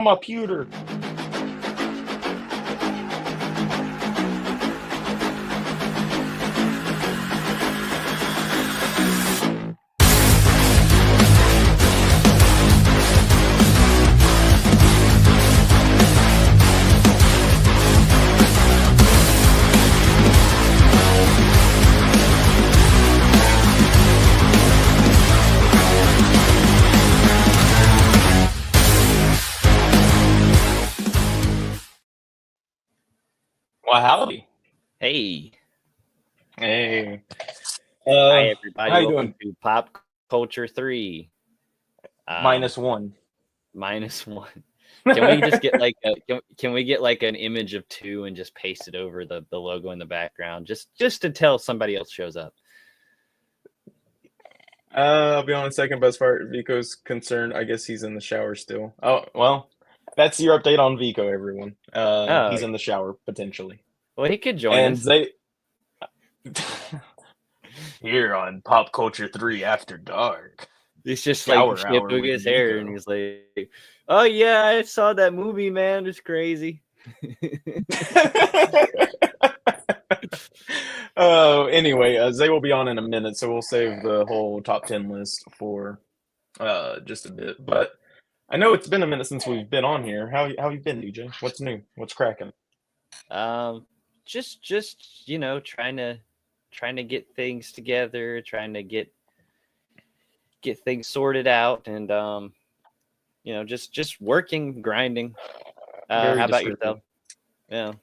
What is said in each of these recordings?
my pewter. Well, howdy. Hey. Hey. Hi, everybody. How you Welcome doing? to Pop Culture 3. -1. -1. Can we just get like can we get like an image of 2 and just paste it over the logo in the background just until somebody else shows up? I'll be on the second best part. Vico's concerned. I guess he's in the shower still. Oh, well, that's your update on Vico, everyone. Oh, He's in the shower, potentially. well, he could join And us. they... Here on Pop Culture 3 After Dark. He's just like Shower hour shampooing with his hair, and Vico. he's like, "Oh yeah, I saw that movie, man. It's crazy." Anyway, Zay will be on in a minute, so we'll save the whole top 10 list for just a bit. But I know it's been a minute since we've been on here. How you been, DJ? What's new? What's cracking? Just trying to get things together, trying to get things sorted out, and just working, grinding. Very How about descriptive. yourself?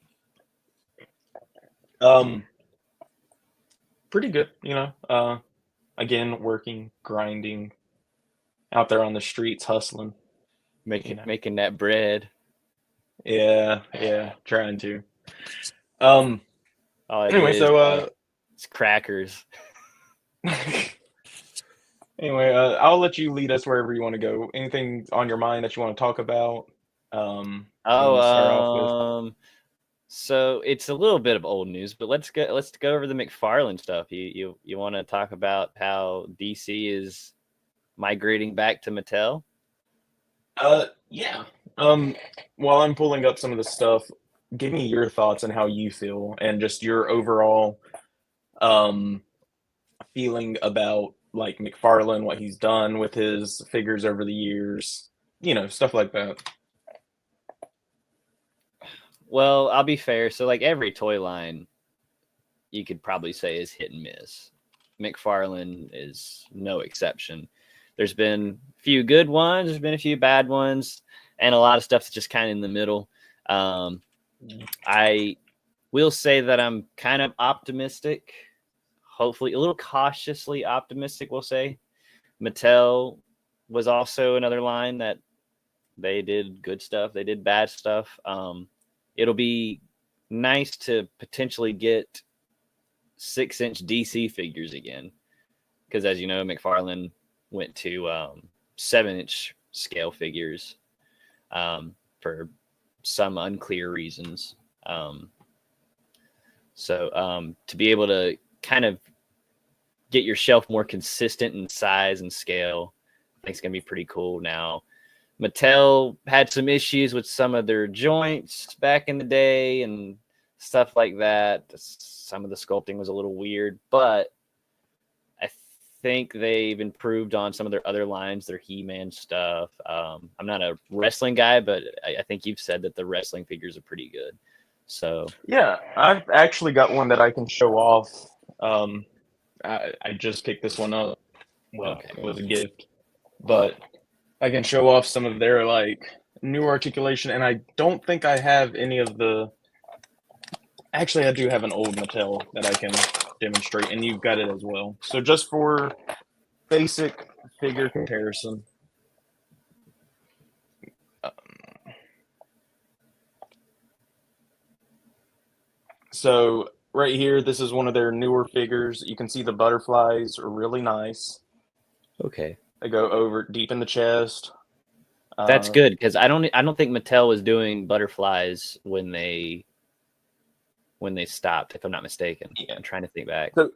Yeah. Pretty good, again, working, grinding, out there on the streets, hustling. Making that bread. Yeah, trying to. All I Anyway, did is so it's crackers. anyway, I'll let you lead us wherever you want to go. Anything on your mind that you want to talk about? You want to start off with? So it's a little bit of old news, but let's go over the McFarlane stuff. You want to talk about how DC is migrating back to Mattel? Yeah. While I'm pulling up some of the stuff, give me your thoughts on how you feel and just your overall um feeling about like McFarlane, what he's done with his figures over the years, stuff like that. Well, I'll be fair. So like every toy line, you could probably say is hit and miss. McFarlane is no exception. There's been a few good ones, there's been a few bad ones, and a lot of stuff that's just kind of in the middle. I will say that I'm kind of optimistic, hopefully a little cautiously optimistic, we'll say. Mattel was also another line that they did good stuff, they did bad stuff. It'll be nice to potentially get 6-inch DC figures again, because as you know, McFarlane went to 7-inch scale figures for some unclear reasons. So to be able to kind of get your shelf more consistent in size and scale, I think it's going to be pretty cool. Now, Mattel had some issues with some of their joints back in the day and stuff like that. Some of the sculpting was a little weird, but I think they've improved on some of their other lines, their He-Man stuff. I'm not a wrestling guy, but I think you've said that the wrestling figures are pretty good. So Yeah, I've actually got one that I can show off. I just picked this one up. Well, okay. It was a gift, but I can show off some of their like new articulation, and I don't think I have any of the. Actually, I do have an old Mattel that I can demonstrate, and you've got it as well. So just for basic figure comparison. So right here, this is one of their newer figures. You can see the butterflies are really nice. Okay. They go over deep in the chest. That's good, because I don't think Mattel was doing butterflies when they stopped, if I'm not mistaken. Yeah. I'm trying to think back. So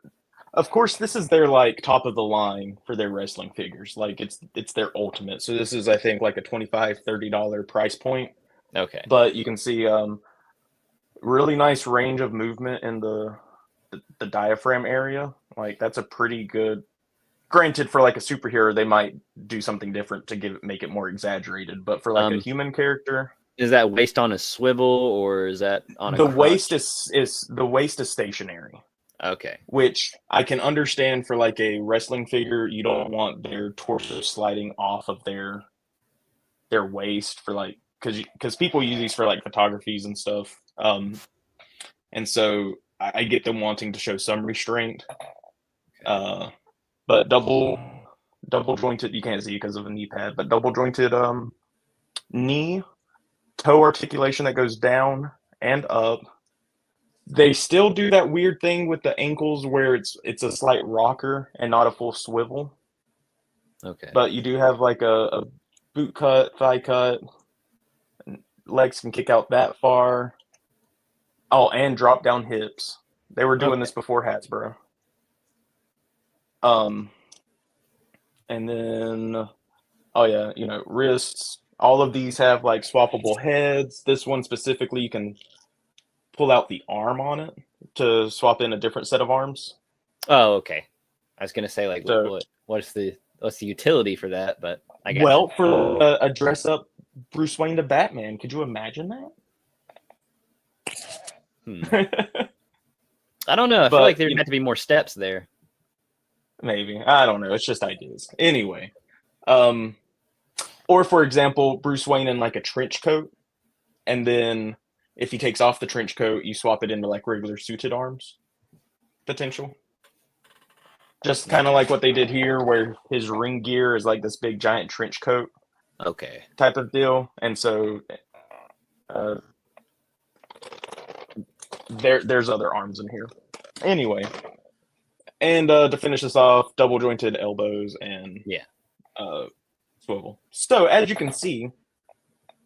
of course, this is their like top of the line for their wrestling figures. Like it's their ultimate. So this is I think like a $25-$30 price point. Okay. But you can see really nice range of movement in the diaphragm area. Like that's a pretty good. Granted, for like a superhero, they might do something different to make it more exaggerated. But for like a Um, human character, is that waist on a swivel or is that on a the waist crutch? is stationary, Okay. which I can understand for like a wrestling figure. You don't want their torso sliding off of their waist for like because people use these for like photographies and stuff. And so I get them wanting to show some restraint. Uh, but double jointed, you can't see because of the knee pad, but double jointed knee toe articulation that goes down and up. They still do that weird thing with the ankles where it's a slight rocker and not a full swivel. Okay. But you do have like a boot cut, thigh cut, legs can kick out that far. Oh, and drop down hips. They were doing Okay. this before Hasbro. Um, and then oh yeah, wrists. All of these have like swappable heads. This one specifically, you can pull out the arm on it to swap in a different set of arms. Oh, okay. I was gonna say like So, what's the utility for that, but I got you. well, for a dress up Bruce Wayne to Batman, could you imagine Hmm. that? I don't know. I feel like But there'd have to be more steps there. maybe I don't know. It's just ideas. Anyway, um, or for example, Bruce Wayne in like a trench coat, and then if he takes off the trench coat, you swap it into like regular suited arms potential. Just kind of Okay. like what they did here, where his ring gear is like this big giant trench coat Okay. type of deal, and so uh, there's other arms in here. Anyway, and to finish this off, double jointed elbows and Yeah. uh, swivel. So as you can see,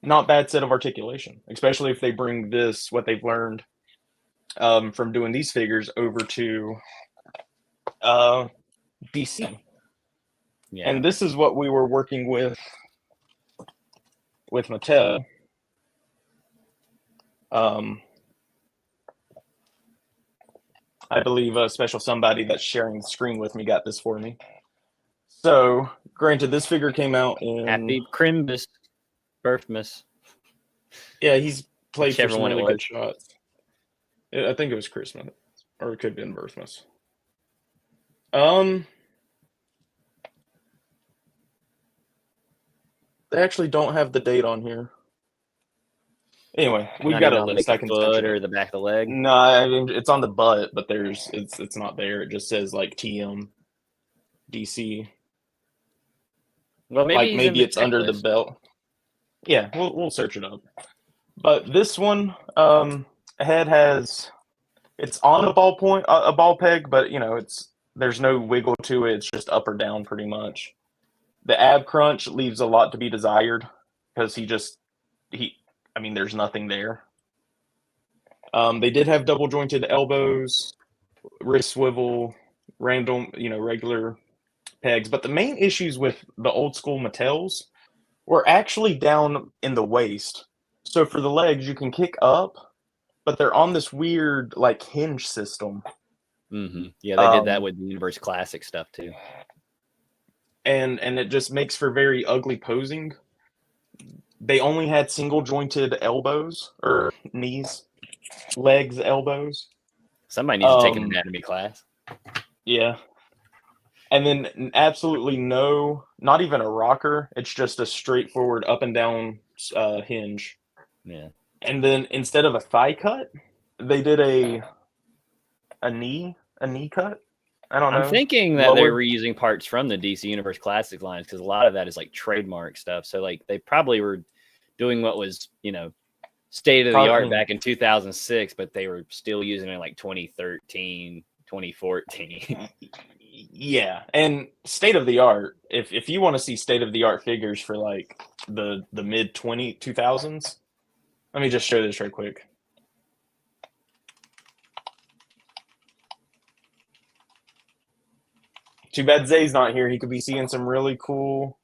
not bad set of articulation, especially if they bring this what they've learned from doing these figures over to uh, DC. Yeah. And this is what we were working with Mattel. Um, I believe a special somebody that's sharing the screen with me got this for me. So, granted, this figure came out in. Happy Crimbus, Birthmas, Yeah, he's played for whichever some one it really was. good shots. I think it was Christmas, or it could have been Birthmas. Um, they actually don't have the date on here. Anyway, we've Not got even a on like list. the I can search foot it or up. the back of the leg. No, I mean it's on the butt, but it's not there. It just says like TM DC. Well, maybe Like he's in maybe the it's under the checklist. belt. Yeah, we'll search it up. But this one, head has it's on a ball point, a ball peg, but there's no wiggle to it. It's just up or down pretty much. The ab crunch leaves a lot to be desired because he. I mean, there's nothing there. They did have double jointed elbows, wrist swivel, random, regular pegs. But the main issues with the old school Mattels were actually down in the waist. So for the legs, you can kick up, but they're on this weird like hinge system. Mm-hmm. Yeah, they did that Um, with the Universe Classic stuff too. and it just makes for very ugly posing. They only had single jointed elbows or knees, legs, elbows. Somebody needs to take an Um, anatomy class. yeah. And then absolutely no, not even a rocker. It's just a straightforward up and down hinge. Yeah. And then instead of a thigh cut, they did a knee cut. I don't I'm know. thinking that they're Lower. reusing parts from the DC Universe Classic lines because a lot of that is like trademark stuff. So like they probably were doing what was, state of the art Probably, back in 2006, but they were still using it in like 2013, 2014. yeah. And state of the art. If you want to see state of the art figures for like the mid 2000s, let me just show this right quick. Too bad Zay's not here. He could be seeing some really cool.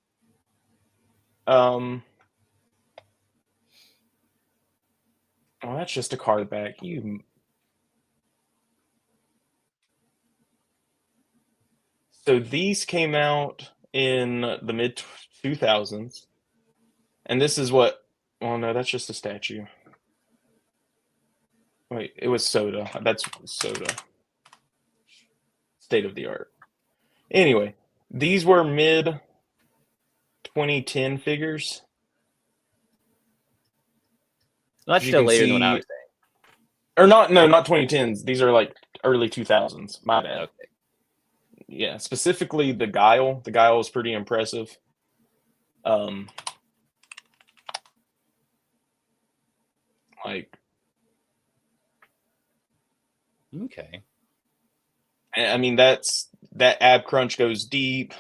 Oh, that's just a card back. So these came out in the mid 2000s, and this is what. Well, no, that's just a statue. Wait, it was Soda. That's Soda. State of the art. Anyway, these were mid 2010 figures. Well, that's As you still can later than what I see, was saying. or not. No, not 2010s. These are like early 2000s. My bad. Okay. Yeah, specifically the Guile. The Guile is pretty impressive. Um, like, Okay. I mean, that ab crunch goes deep.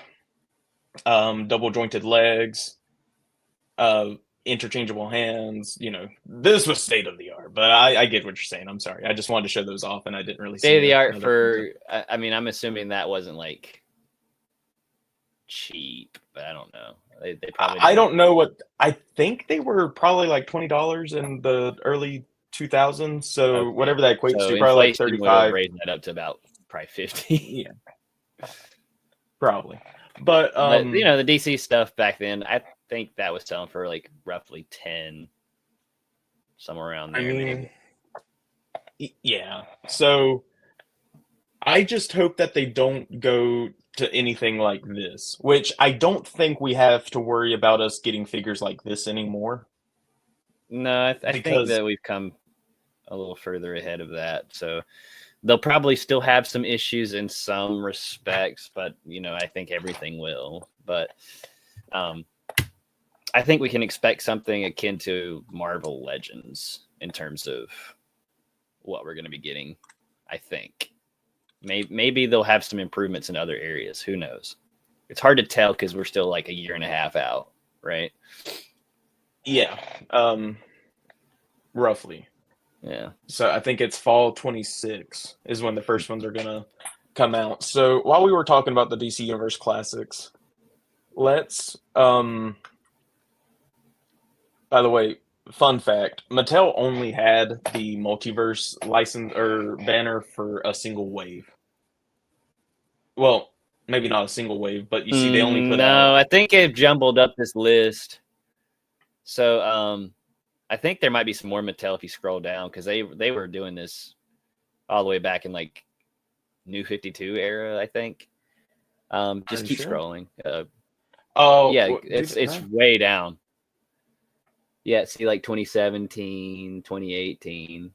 Double jointed legs. Uh, interchangeable hands. This was state of the art. But I get what you're saying. I'm sorry. I just wanted to show those off, and I didn't really State see of the art another for. I mean, I'm assuming that wasn't like cheap, but I don't know. They probably. I don't know what. I think they were probably like $20 in the early 2000s. So Okay. whatever that equates So to, probably like inflation would have 35. raised that up to about probably 50. Yeah, probably. But But the DC stuff back then, I think that was selling for like roughly 10, somewhere around there. I mean, maybe. yeah. So I just hope that they don't go to anything like this, which I don't think we have to worry about us getting figures like this anymore. No, I think Because that we've come a little further ahead of that. So they'll probably still have some issues in some respects, but I think everything will. But I think we can expect something akin to Marvel Legends in terms of what we're going to be getting. I think maybe they'll have some improvements in other areas. Who knows? It's hard to tell because we're still like a year and a half out, right? yeah, roughly. Yeah. So I think it's fall 26 is when the first ones are gonna come out. So while we were talking about the DC Universe Classics, let's by the way, fun fact, Mattel only had the multiverse license or banner for a single wave. Well, maybe not a single wave, but you see they only put No, out. I think they've jumbled up this list. So I think there might be some more Mattel if you scroll down because they were doing this all the way back in like New 52 era, I think. Just keep scrolling. Oh, yeah, it's way down. Yeah, see like 2017, 2018.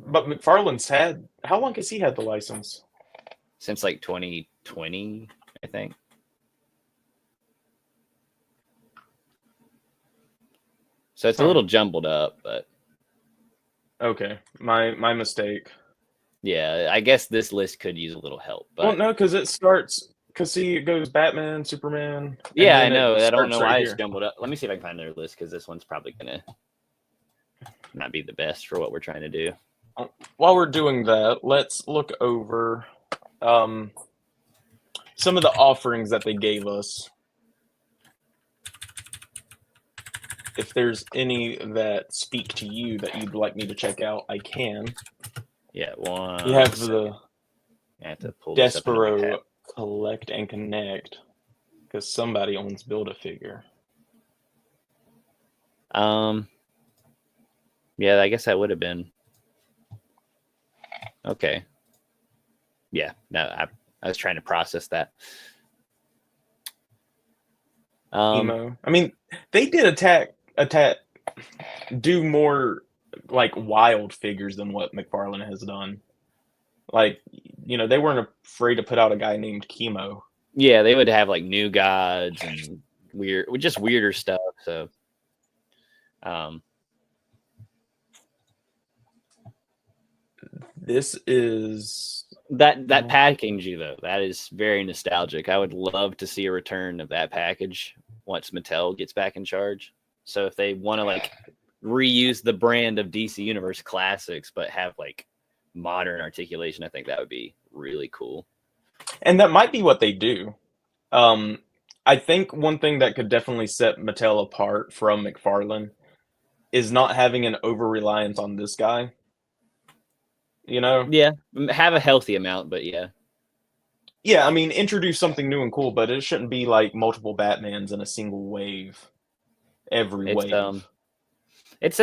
But McFarlane's had, how long has he had the license? Since like 2020, I think. So it's a little jumbled up, but okay, my mistake. Yeah, I guess this list could use a little help. But well, no, because it starts. Because see, it goes Batman, Superman. Yeah, I know. I don't know why it's jumbled up. Let me see if I can find their list because this one's probably gonna not be the best for what we're trying to do. While we're doing that, let's look over some of the offerings that they gave us. If there's any that speak to you that you'd like me to check out, I can. Yeah, one. You have the I have to pull Despero Collect and Connect because somebody owns Build-A-Figure. Yeah, I guess that would have been okay. Yeah, no, I was trying to process that. Emo. I mean, they did do more like wild figures than what McFarlane has done. Like, they weren't afraid to put out a guy named Chemo. Yeah, they would have like New Gods and just weirder stuff. So, this is that packaging though. That is very nostalgic. I would love to see a return of that package once Mattel gets back in charge. So if they want to like reuse the brand of DC Universe Classics, but have like modern articulation, I think that would be really cool. And that might be what they do. Um, I think one thing that could definitely set Mattel apart from McFarlane is not having an over reliance on this guy. You know? Yeah, have a healthy amount, but yeah, Yeah, I mean, introduce something new and cool, but it shouldn't be like multiple Batmans in a single wave, every it's wave. it's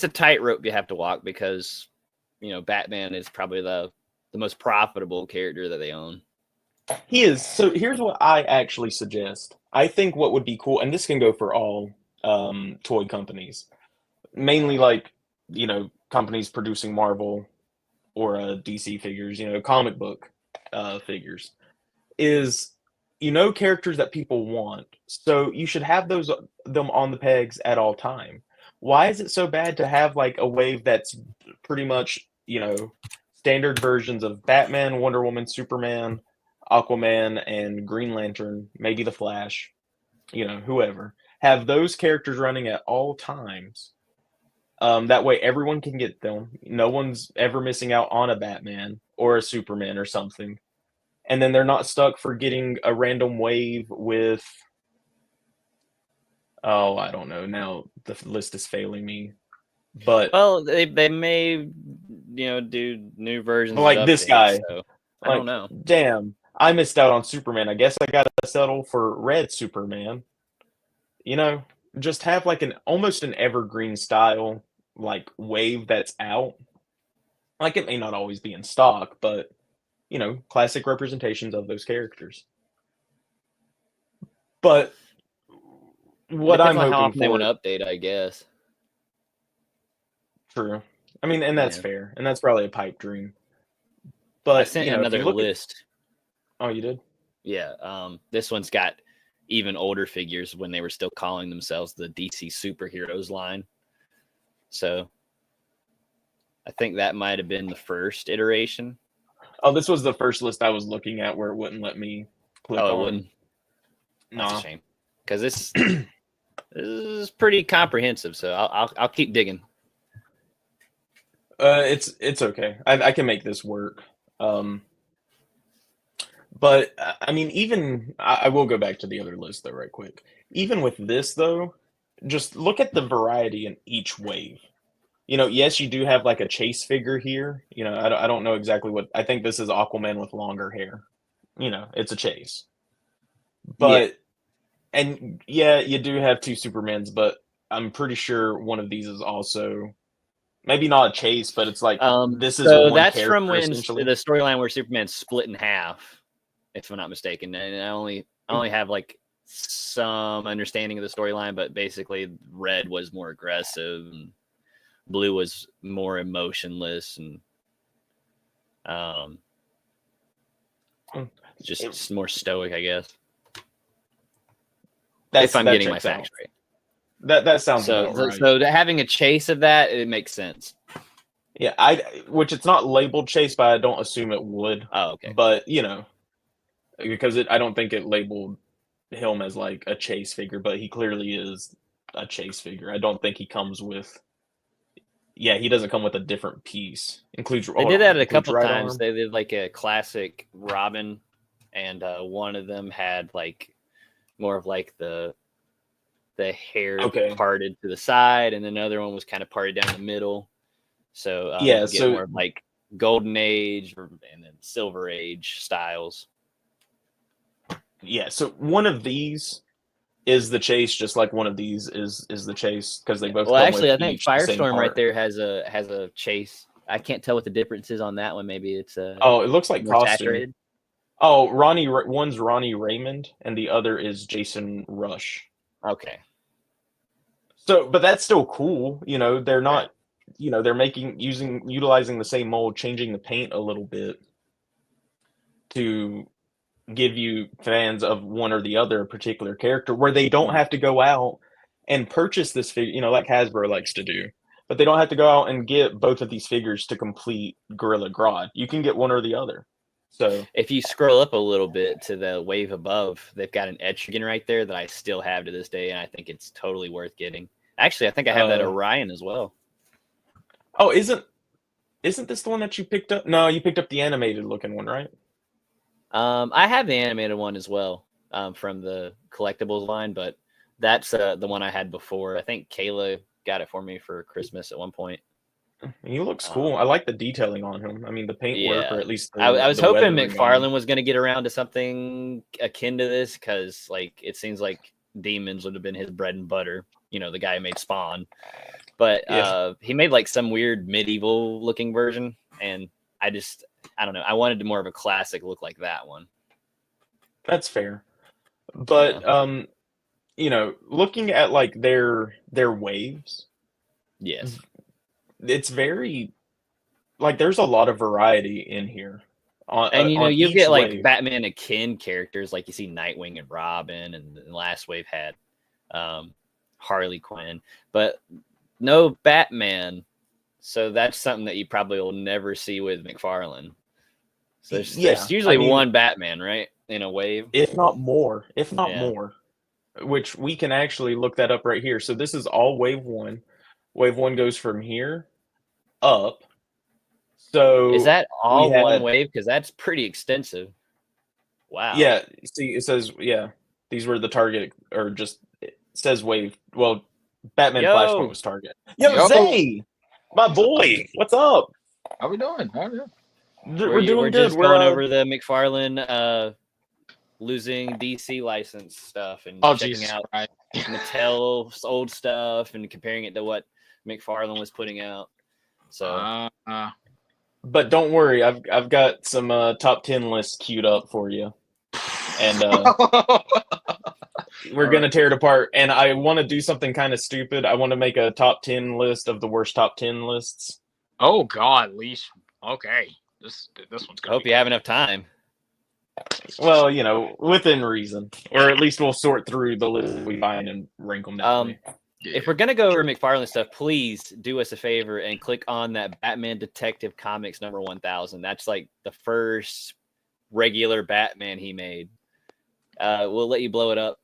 a tightrope you have to walk because Batman is probably the most profitable character that they own. He is. So here's what I actually suggest. I think what would be cool, and this can go for all toy companies, mainly like, companies producing Marvel or DC figures, comic book figures, is characters that people want. So you should have them on the pegs at all time. Why is it so bad to have like a wave that's pretty much, standard versions of Batman, Wonder Woman, Superman, Aquaman, and Green Lantern, maybe the Flash, whoever. Have those characters running at all times. That way everyone can get them. No one's ever missing out on a Batman or a Superman or something. And then they're not stuck for getting a random wave with, oh, I don't know. Now the list is failing me. But Well, they may do new versions of like this updates, guy, so I don't like, know. damn, I missed out on Superman. I guess I gotta settle for Red Superman. You know, just have like an almost an evergreen style like wave that's out. Like it may not always be in stock, but classic representations of those characters. But It what depends I'm on how hoping often they want for, to update, I guess. true. I mean, and that's Yeah, fair, and that's probably a pipe dream. I But sent if you another look at, list. oh, you did? Yeah, this one's got even older figures when they were still calling themselves the DC Superheroes line. So I think that might have been the first iteration. Oh, this was the first list I was looking at where it wouldn't let me click Oh, it on. wouldn't. That's a Nah. shame because this is pretty comprehensive. So I'll keep digging. It's okay. I can make this work. But I mean, even I will go back to the other list though, right quick. Even with this though, just look at the variety in each wave. Yes, you do have like a chase figure here. I don't know exactly what. I think this is Aquaman with longer hair. It's a chase. Yeah. But and yeah, you do have two Supermans, but I'm pretty sure one of these is also maybe not a chase, but it's like this is So one that's from character when essentially. the storyline where Superman's split in half, if I'm not mistaken. And I only have like some understanding of the storyline, but basically Red was more aggressive and Blue was more emotionless and um Mm. just more stoic, I guess. That's If I'm that getting my checks out. facts right. That sounds So about right. so having a chase of that, it makes sense. Yeah, which it's not labeled chase, but I don't assume it would. Oh, okay. But because I don't think it labeled him as like a chase figure, but he clearly is a chase figure. I don't think he comes with. Yeah, he doesn't come with a different piece. They Hold did on, that a includes couple right times. arm. They did like a classic Robin, and one of them had like more of like the hair Okay. parted to the side, and then another one was kind of parted down the middle. So you Yeah. can get So more of like Golden Age and then Silver Age styles. yeah. So one of these is the chase, just like one of these is the chase because they Yeah. both Well, come actually, with I think each the same Firestorm right part. there has a chase. I can't tell what the difference is on that one. Maybe it's Oh, it looks like more costume. saturated. Oh, one's Ronnie Raymond, and the other is Jason Rush. Okay. So, but that's still cool. They're Right. not, they're utilizing the same mold, changing the paint a little bit to give you fans of one or the other a particular character where they don't Mhm. have to go out and purchase this figure, like Hasbro likes to do. But they don't have to go out and get both of these figures to complete Gorilla Grodd. You can get one or the other. So, If you scroll up a little bit to the wave above, they've got an Etrigan right there that I still have to this day, and I think it's totally worth getting. Actually, I think I have that uh, Orion as well. oh, isn't this the one that you picked up? No, you picked up the animated looking one, right? I have the animated one as well, from the collectibles line, but that's the one I had before. I think Kayla got it for me for Christmas at one point. He looks cool. Um, I like the detailing on him. I mean, the paintwork, or yeah, at least I was the hoping weathering on him. McFarlane was going to get around to something akin to this, because like it seems like demons would have been his bread and butter. You know, the guy who made Spawn, but Yeah, he made like some weird medieval looking version, and I don't know. I wanted more of a classic look like that one. that's fair. Yeah. But looking at like their waves, Yes. it's very like there's a lot of variety in here And on you each get like wave. Batman akin characters, like you see Nightwing and Robin, and the last wave had Harley Quinn, but no Batman. So that's something that you probably will never see with McFarlane. So Yeah, there's I usually mean, one Batman, right, in a wave. if not Yeah. more, which we can actually look that up right here. So this is all wave one. Wave one goes from here up. Is So that we all one had, wave? Because that's pretty extensive. Wow. yeah, see, it says, yeah, these were the target, or just, it says wave. Well, Batman Flashpoint Yo, was target. Yo, Yo, Zay, my boy, what's up? how we doing? How we doing? We're we're doing good. just We're, going over the McFarlane losing DC license stuff and Oh, checking Jesus out Christ. Mattel's old stuff and comparing it to what McFarlane was putting out. So but don't worry, I've got some top 10 lists queued up for you, and we're All gonna right. tear it apart. And I want to do something kind of stupid. I want to make a top 10 list of the worst top 10 lists. Oh God, leash. Okay, this one's I gonna hope be you have good. enough time. Well, within reason, or at least we'll sort through the list we find and rank them that way. Yeah. If we're gonna go over McFarlane stuff, please do us a favor and click on that Batman Detective Comics number 1000. That's like the first regular Batman he made. We'll let you blow it up.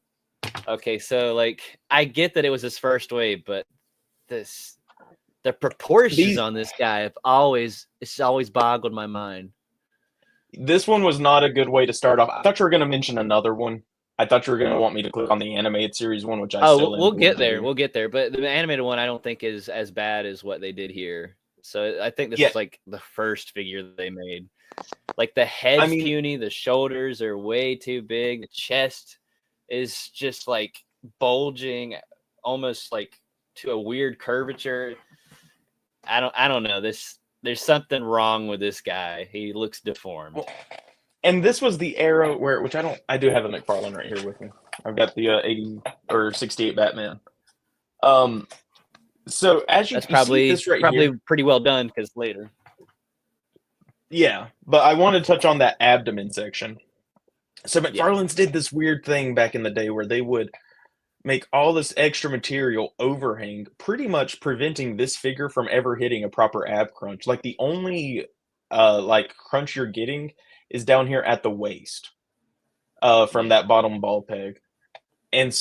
Okay, so like I get that it was his first wave, but the proportions These, on this guy have always boggled my mind. this one was not a good way to start off. I thought you were gonna mention another one. I thought you were gonna want me to click on the animated series one, which I Oh, still am we'll going get to there. do. We'll get there. But the animated one, I don't think is as bad as what they did here. So I think this Yeah, was like the first figure they made. Like the I head's mean, puny, the shoulders are way too big, the chest is just like bulging, almost like to a weird curvature. I don't know. There's something wrong with this guy. He looks deformed. well, and this was the era where, which I do have a McFarlane right here with me. I've got the 80 or 68 Batman. Um, so as That's you see this right probably here, pretty well done because later. yeah. But I want to touch on that abdomen section. So Yeah. McFarlane's did this weird thing back in the day where they would make all this extra material overhang, pretty much preventing this figure from ever hitting a proper ab crunch. Like the only like crunch you're getting is down here at the waist, from Yeah. that bottom ball peg. And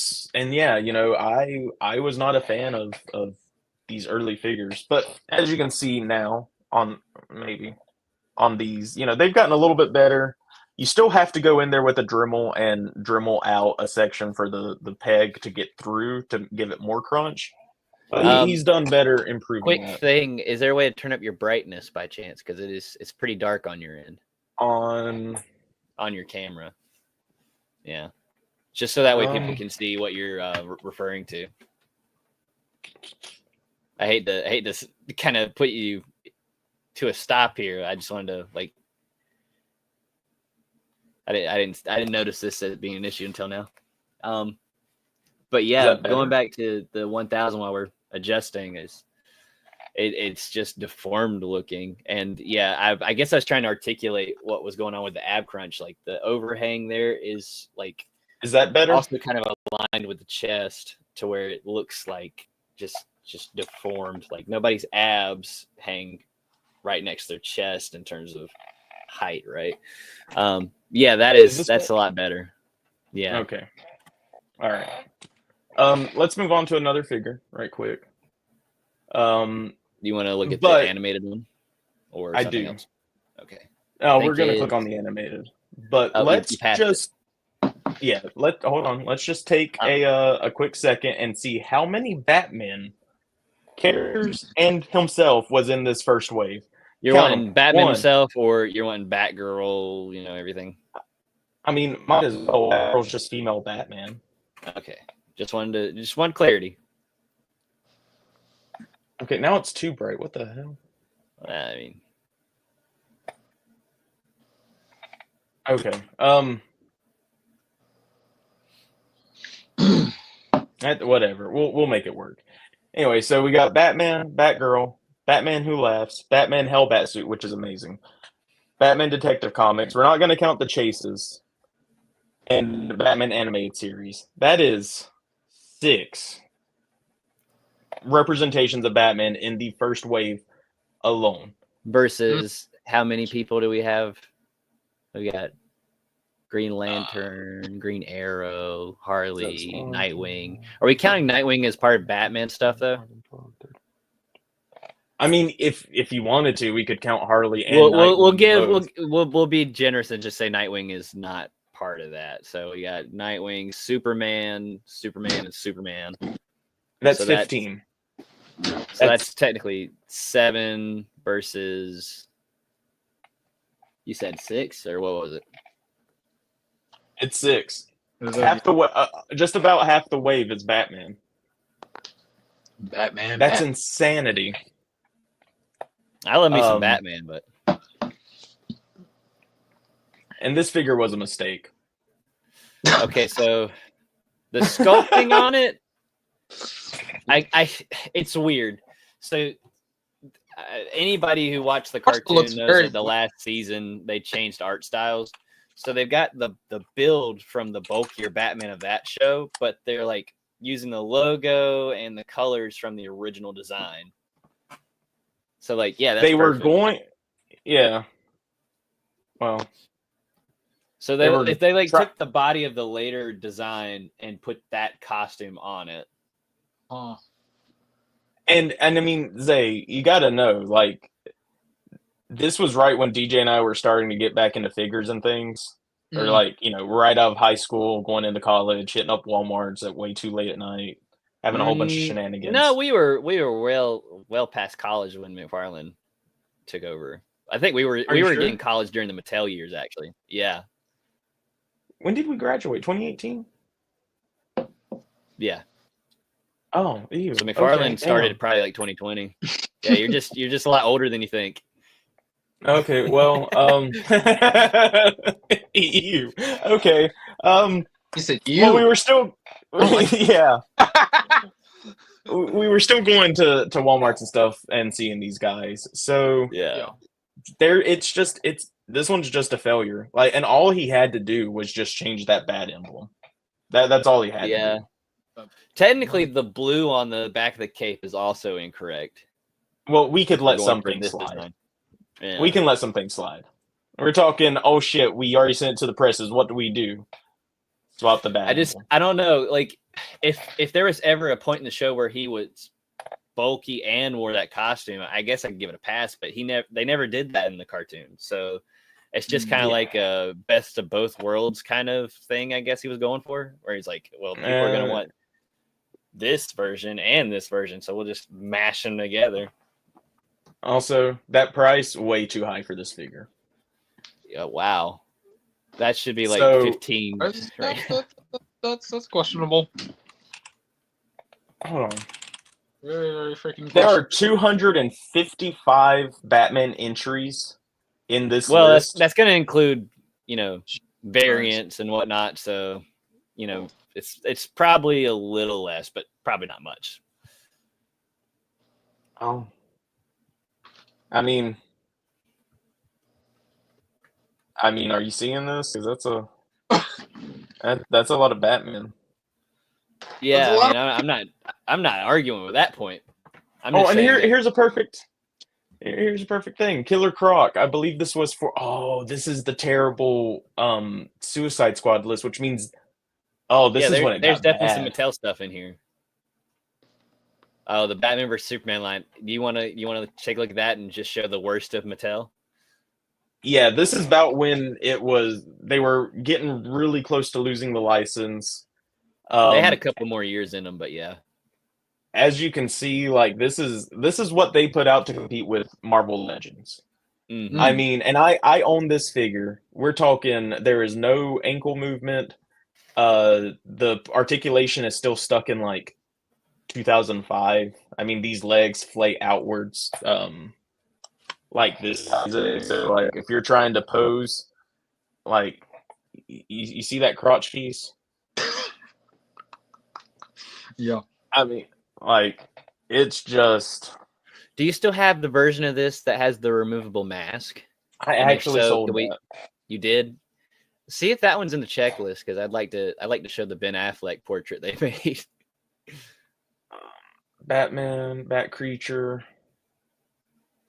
yeah, I was not a fan of these early figures, but as you can see now on maybe on these, they've gotten a little bit better. You still have to go in there with a Dremel and Dremel out a section for the peg to get through to give it more crunch. But he's done better improving Quick that. thing, is there a way to turn up your brightness by chance? Because it's pretty dark on your end. On your camera. Yeah. Just so that way people um can see what you're referring to. I hate to kind of put you to a stop here. I just wanted to like I didn't notice this as being an issue until now. But is yeah, that better? going back to the 1000 while we're adjusting it's just deformed looking. And yeah, I guess I was trying to articulate what was going on with the ab crunch. Like the overhang there is like Is that better? also kind of aligned with the chest to where it looks like just deformed. Like nobody's abs hang right next to their chest in terms of height, right? Yeah, that's a lot better. Yeah. Okay. All right. Let's move on to another figure right quick. You want to look at the but animated one or I something do. else? Okay. Oh, we're think gonna click on it's the animated. But Oh, let's you passed just hold on. Let's just take a quick second and see how many Batman characters and himself was in this first wave. You're Count wanting 'em. Batman One. himself, or you're wanting Batgirl, everything? I mean, might as well. Batgirl's just female Batman. Okay. Just want clarity. Okay, now it's too bright. What the hell? I mean, Okay. Whatever. We'll make it work. Anyway, so we got Batman, Batgirl, Batman Who Laughs, Batman Hellbat Suit, which is amazing. Batman Detective Comics. We're not going to count the chases. And the Batman animated series. That is 6 representations of Batman in the first wave alone. versus how many people do we have? We got Green Lantern, Green Arrow, Harley, Nightwing. Are we counting Nightwing as part of Batman stuff though? I mean, if you wanted to, we could count Harley and We'll Nightwing. we'll be generous and just say Nightwing is not part of that. So we got Nightwing, Superman, and Superman. That's So 15. That's technically 7 versus. You said 6, or what was it? It's 6. Half the just about half the wave is Batman. Batman. That's insanity. I love me some Batman, but and this figure was a mistake. okay, so the sculpting on it, it's weird. So anybody who watched the cartoon knows that the last season they changed art styles. So they've got the build from the bulkier Batman of that show, but they're like using the logo and the colors from the original design. So like, yeah, that's perfect. Yeah. Well, so if they took the body of the later design and put that costume on it. And I mean, Zay, you got to know, like, this was right when DJ and I were starting to get back into figures and things. Or like, right out of high school, going into college, hitting up Walmarts at way too late at night, having a whole bunch of shenanigans. No, we were well past college when McFarlane took over. I think we were in college during the Mattel years, actually. Yeah. When did we graduate? 2018? Yeah. Oh, ew. So McFarlane started probably like 2020. Yeah, you're just a lot older than you think. Okay, well, ew. Okay. You said you. Well, we were still, yeah. We were still going to Walmarts and stuff and seeing these guys. So yeah, this one's just a failure. Like, and all he had to do was just change that bat emblem. That's all he had to do. Technically, the blue on the back of the cape is also incorrect. Well, we could let something slide. Yeah. We can let something slide. We're talking, oh shit, we already sent it to the presses. What do we do? Swap the bat. I don't know. Like, if there was ever a point in the show where he was bulky and wore that costume, I guess I could give it a pass. But they never did that in the cartoon. So it's just kind of like a best of both worlds kind of thing. I guess he was going for, where he's like, well, people are gonna want this version and this version, so we'll just mash them together. Also, that price way too high for this figure. Yeah, wow, that should be like 15. That's questionable. Hold on. Very, very freaking. There are 255 Batman entries in this list. That's going to include variants and whatnot. So it's probably a little less, but probably not much. Oh. I mean, are you seeing this? Because that's a lot of Batman. Yeah, I'm not arguing with that point. Here's a perfect thing. Killer Croc. I believe this was for. Oh, this is the terrible Suicide Squad list, which means. Oh, this is when it there's got definitely bad. some Mattel stuff in here. Oh, the Batman vs Superman line. Do you want to take a look at that and just show the worst of Mattel? Yeah, this is about when they were getting really close to losing the license. They had a Um, couple more years in them, but yeah. as you can see, like this is what they put out to compete with Marvel Legends. I Hmm. mean, and I own this figure. We're talking there is no ankle movement. The articulation is still stuck in like 2005. I mean, these legs flay outwards, like this. So, like, if you're trying to pose, like, you see that crotch piece? Yeah. I mean, like, it's just. Do you still have the version of this that has the removable mask? I And if actually so, sold can we? that. You did. See if that one's in the checklist because I'd like to show the Ben Affleck portrait they made. Batman, Bat Creature.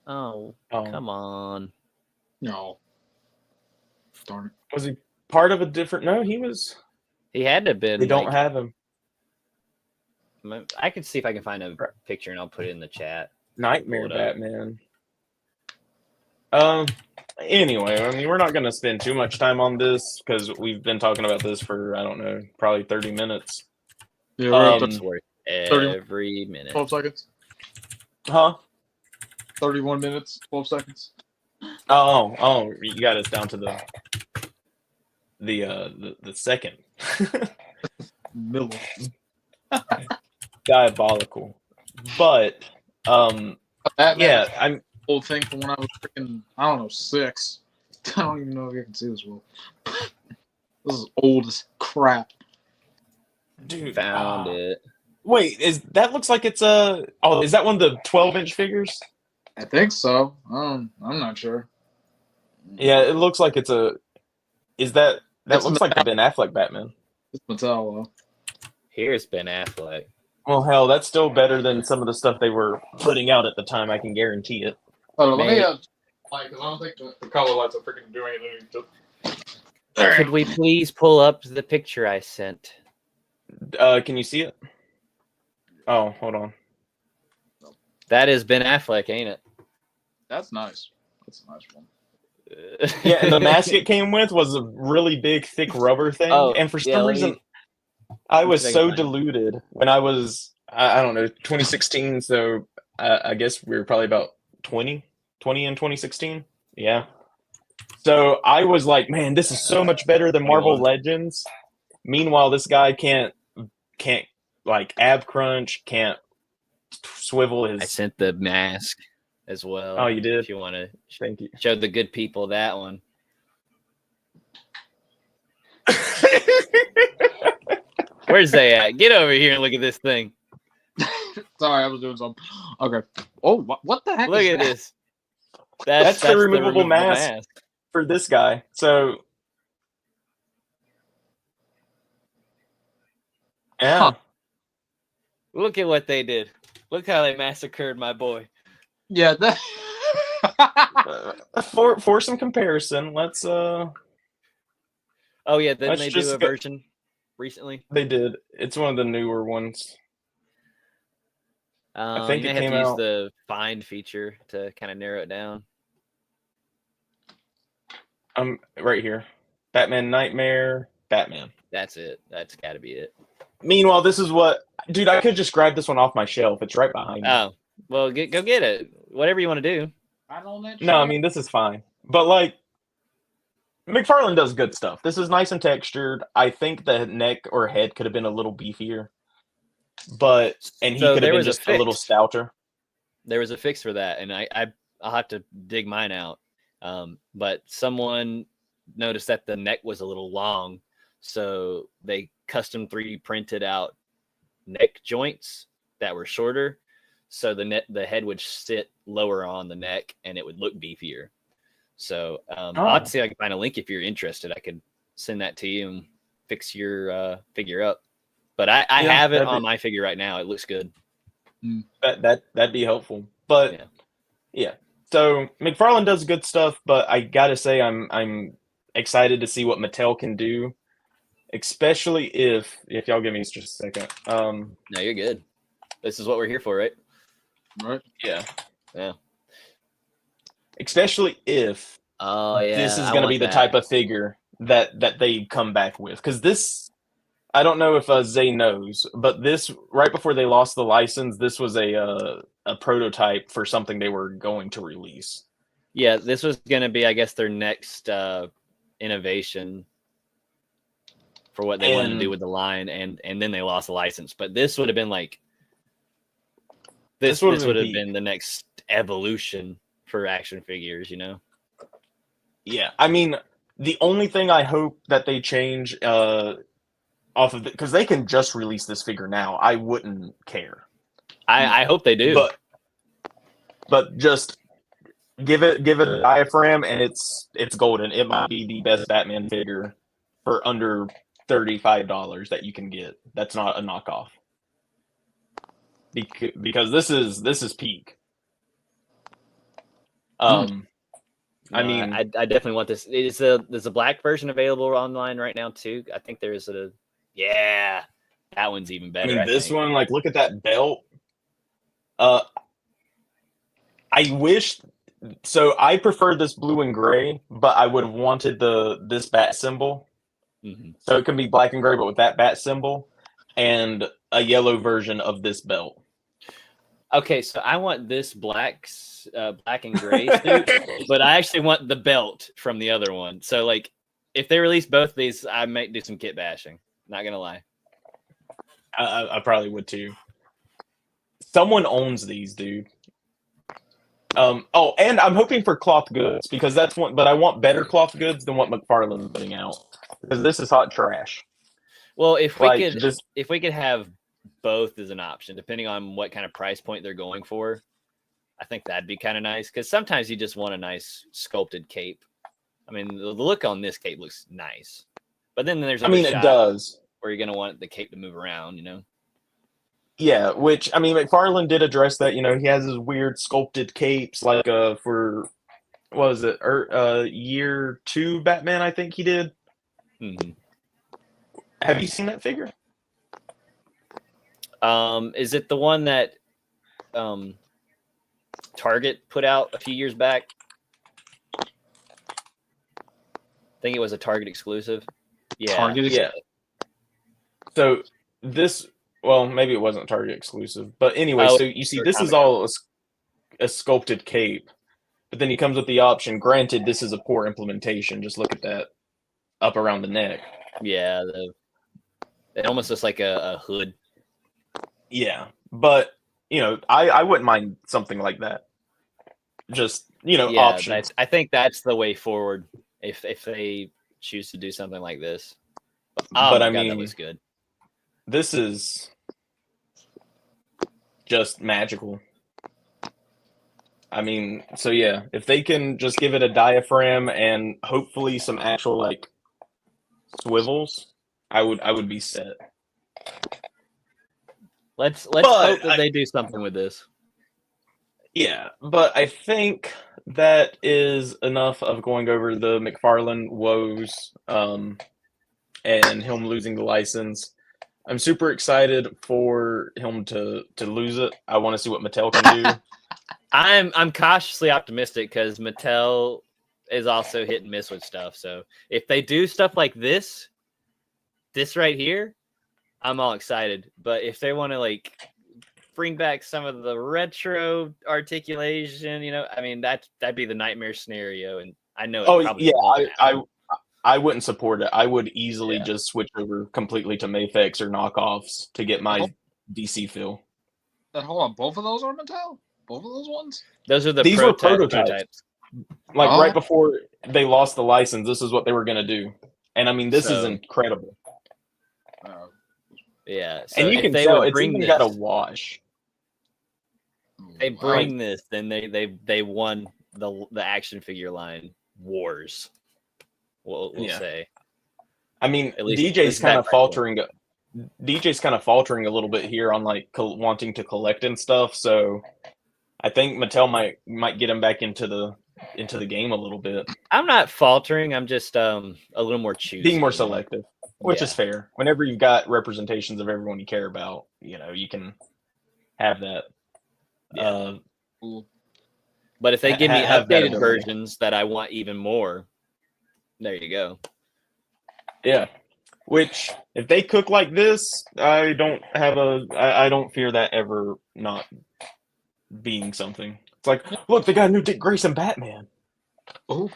Oh, Oh, come on. No. Darn it. was he part of a different? No, he was. He had to have They been don't like. have him. I could see if I can find a picture and I'll put it in the chat. Nightmare Pull it up. Batman. Anyway, I mean, we're not going to spend too much time on this because we've been talking about this for, I don't know, probably 30 minutes. Yeah, we're at Um, It's worth 30 every minute. 12 seconds. Huh? 31 minutes, 12 seconds. Oh, you got us down to the second. Middle. Diabolical. But, Batman, yeah, I'm, old thing from when I was freaking, I don't know, 6. I don't even know if you can see this well. This is old as crap. dude. Found it. Wait, that looks like it's a, oh, is that one of the 12-inch figures? I think so. I'm not sure. Yeah, it looks like it's a, that It's looks like the Ben Affleck Batman. It's Mattel, though. Here's Ben Affleck. Well, hell, that's still better than some of the stuff they were putting out at the time. I can guarantee it. Hold on, let me, Mate. like, because I don't think the color lights are freaking doing anything. Could we please pull up the picture I sent? Can you see it? Oh, hold on. That is Ben Affleck, ain't it? That's nice. That's a nice one. Yeah, and the mask it came with was a really big, thick rubber thing. Oh, and for yeah, some let reason, me- I was see if I can so find it. deluded when I was, I don't know, 2016. So I guess we were probably about 20 in 2016. Yeah. So I was like, man, this is so much better than Marvel 21. Legends. Meanwhile, this guy can't like ab crunch, can't swivel I his. sent the mask as well. Oh, you did? If you want to Thank you. show the good people that one. Where's they at? Get over here and look at this thing. Sorry, I was doing something. Okay. Oh, what the heck Look is at that? this. That's the removable mask. For this guy. So yeah. Huh. Look at what they did. Look how they massacred my boy. Yeah, that. For some comparison, let's Oh yeah, didn't Let's they do just a go- version recently? they did. It's one of the newer ones. think You it may have came to use out- the find feature to kind of narrow it down. Right here. Batman Nightmare, Batman. That's it. That's got to be it. Meanwhile, this is what, dude, I could just grab this one off my shelf. It's right behind me. Oh, well, go get it. Whatever you want to do. I don't know. No, I mean, this is fine. But, like, McFarlane does good stuff. This is nice and textured. I think the neck or head could have been a little beefier. And he So could have there been was a just a little fix. stouter. There was a fix for that, and I'll have to dig mine out. But someone noticed that the neck was a little long, so they custom 3D printed out neck joints that were shorter, so the head would sit lower on the neck and it would look beefier. So I'll have to see if I can find a link if you're interested. I could send that to you and fix your figure up. But I have it on my figure right now. It looks good. That'd be helpful. But yeah. So McFarlane does good stuff, but I gotta say I'm excited to see what Mattel can do, especially if y'all give me just a second. No, you're good. This is what we're here for, right? Right. Yeah. Yeah. Especially if Oh yeah, this is I going to want be the that. type of figure that they come back with. Because this, I don't know if Zay knows, but this right before they lost the license, this was a prototype for something they were going to release. Yeah, this was going to be, I guess, their next innovation for what they wanted to do with the line, and then they lost the license. But this would have been like this would have been the next evolution for action figures, you know? Yeah, I mean, the only thing I hope that they change off of it, because they can just release this figure now, I wouldn't care. I hope they do. But just give it a diaphragm and it's golden. It might be the best Batman figure for under $35 that you can get. That's not a knockoff. Because this is peak. I mean, I definitely want this. There's a black version available online right now too. I think there's that one's even better. I mean, this one, like, look at that belt. I wish. So I prefer this blue and gray, but I would have wanted this bat symbol. Mm-hmm. So it can be black and gray, but with that bat symbol and a yellow version of this belt. Okay, so I want this black and gray suit, but I actually want the belt from the other one. So, like, if they release both these, I might do some kit bashing. Not gonna lie. I probably would too. Someone owns these, dude. Oh, and I'm hoping for cloth goods because that's one. But I want better cloth goods than what McFarlane's putting out because this is hot trash. Well, if we could have both as an option, depending on what kind of price point they're going for, I think that'd be kind of nice. Because sometimes you just want a nice sculpted cape. I mean, the look on this cape looks nice, but then there's it does where you're gonna want the cape to move around, you know. Yeah, which I mean, McFarlane did address that. You know, he has his weird sculpted capes, like for what was it, year 2 Batman? I think he did. Mm-hmm. Have you seen that figure? Is it the one that Target put out a few years back? I think it was a Target exclusive. Yeah. Target yeah. So this, well, maybe it wasn't Target exclusive, but anyway, so you see, this is all a sculpted cape, but then he comes with the option. Granted, this is a poor implementation. Just look at that up around the neck. Yeah, it almost looks like a hood. Yeah, but you know, I wouldn't mind something like that. Just, you know, options. I think that's the way forward if they choose to do something like this. But I mean, that was good. This is just magical. I mean, so yeah, if they can just give it a diaphragm and hopefully some actual like swivels, I would be set. Let's hope that they do something with this. Yeah, but I think that is enough of going over the McFarlane woes and him losing the license. I'm super excited for him to lose it. I want to see what Mattel can do. I'm cautiously optimistic because Mattel is also hit and miss with stuff. So if they do stuff like this right here, I'm all excited. But if they want to like bring back some of the retro articulation, you know, I mean that'd be the nightmare scenario. And I know. I wouldn't support it. I would easily just switch over completely to Mafex or knockoffs to get my DC feel. Hold on, both of those are Mattel? Both of those ones? These were prototypes. Like right before they lost the license, this is what they were going to do. And I mean, this is incredible. Yeah. So and you can tell it's even got a wash. They bring this, then they won the action figure line wars. We'll say. I mean, DJ's kind of faltering. DJ's kind of faltering a little bit here on like wanting to collect and stuff. So I think Mattel might get him back into the game a little bit. I'm not faltering. I'm just a little more choosy, being more selective, which is fair. Whenever you've got representations of everyone you care about, you know, you can have that. Cool. But if they give me have that updated ability. versions that I want even more, there you go. Yeah. Which, if they cook like this, I don't fear that ever not being something. It's like, look, they got a new Dick Grayson Batman. Oh,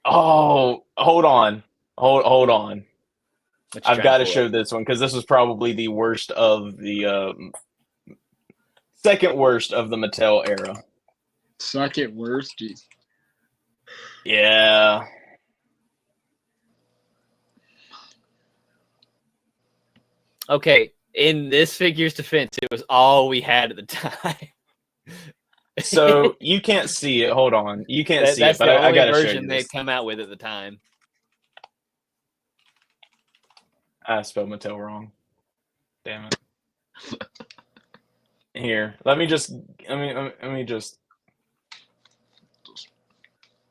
Oh, hold on. Hold on. What you I've trying got to to pull show up? this one because this was probably the worst of the second worst of the Mattel era. second worst. Jeez. Yeah. Okay, in this figure's defense, it was all we had at the time. So you can't see it. Hold on. You can't see it, That's but the I only got to show version you they'd this. come out with at the time. I spelled Mattel wrong. Damn it. Here, let me just. Let me just.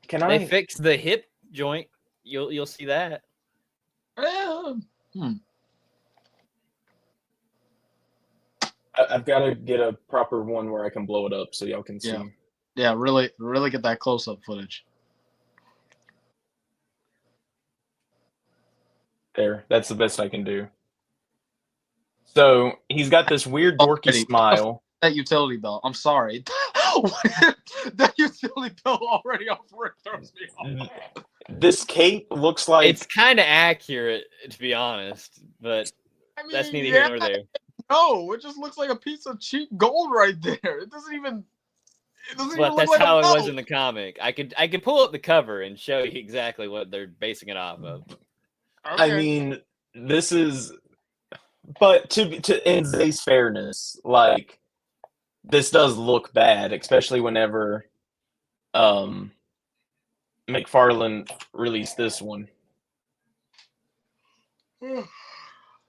Can They I? fixed the hip joint. You'll see that. I've got to get a proper one where I can blow it up so y'all can see. Yeah. Yeah, really get that close-up footage. There, that's the best I can do. So he's got this weird dorky Already. smile. That utility belt. I'm sorry. That utility belt already off work throws me off. This cape looks like It's kind of accurate, to be honest, but I mean, that's neither here nor there. No, it just looks like a piece of cheap gold right there. It doesn't even. It doesn't even But look that's like how a it was belt. in the comic. I could pull up the cover and show you exactly what they're basing it off of. I mean, this is, but to in Zay's fairness, like this does look bad, especially whenever McFarlane released this one.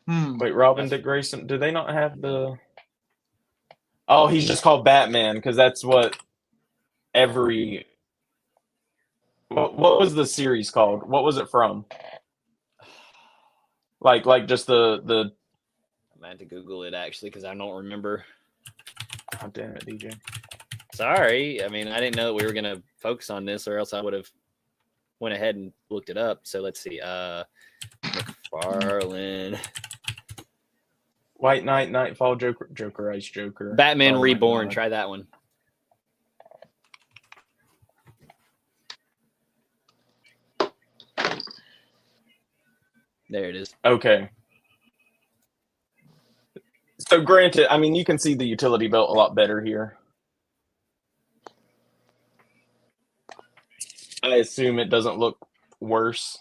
Wait, Robin Dick Grayson, do they not have the? Oh, he's just called Batman because that's what every. What was the series called? What was it from? Like just the. I had to Google it actually because I don't remember. Oh damn it, DJ. Sorry, I mean I didn't know that we were gonna focus on this, or else I would have went ahead and looked it up. So let's see. McFarlane. White Knight, Nightfall, Joker, Ice Joker. Batman Oh my Reborn. God. Try that one. There it is. Okay. So granted, I mean you can see the utility belt a lot better here. I assume it doesn't look worse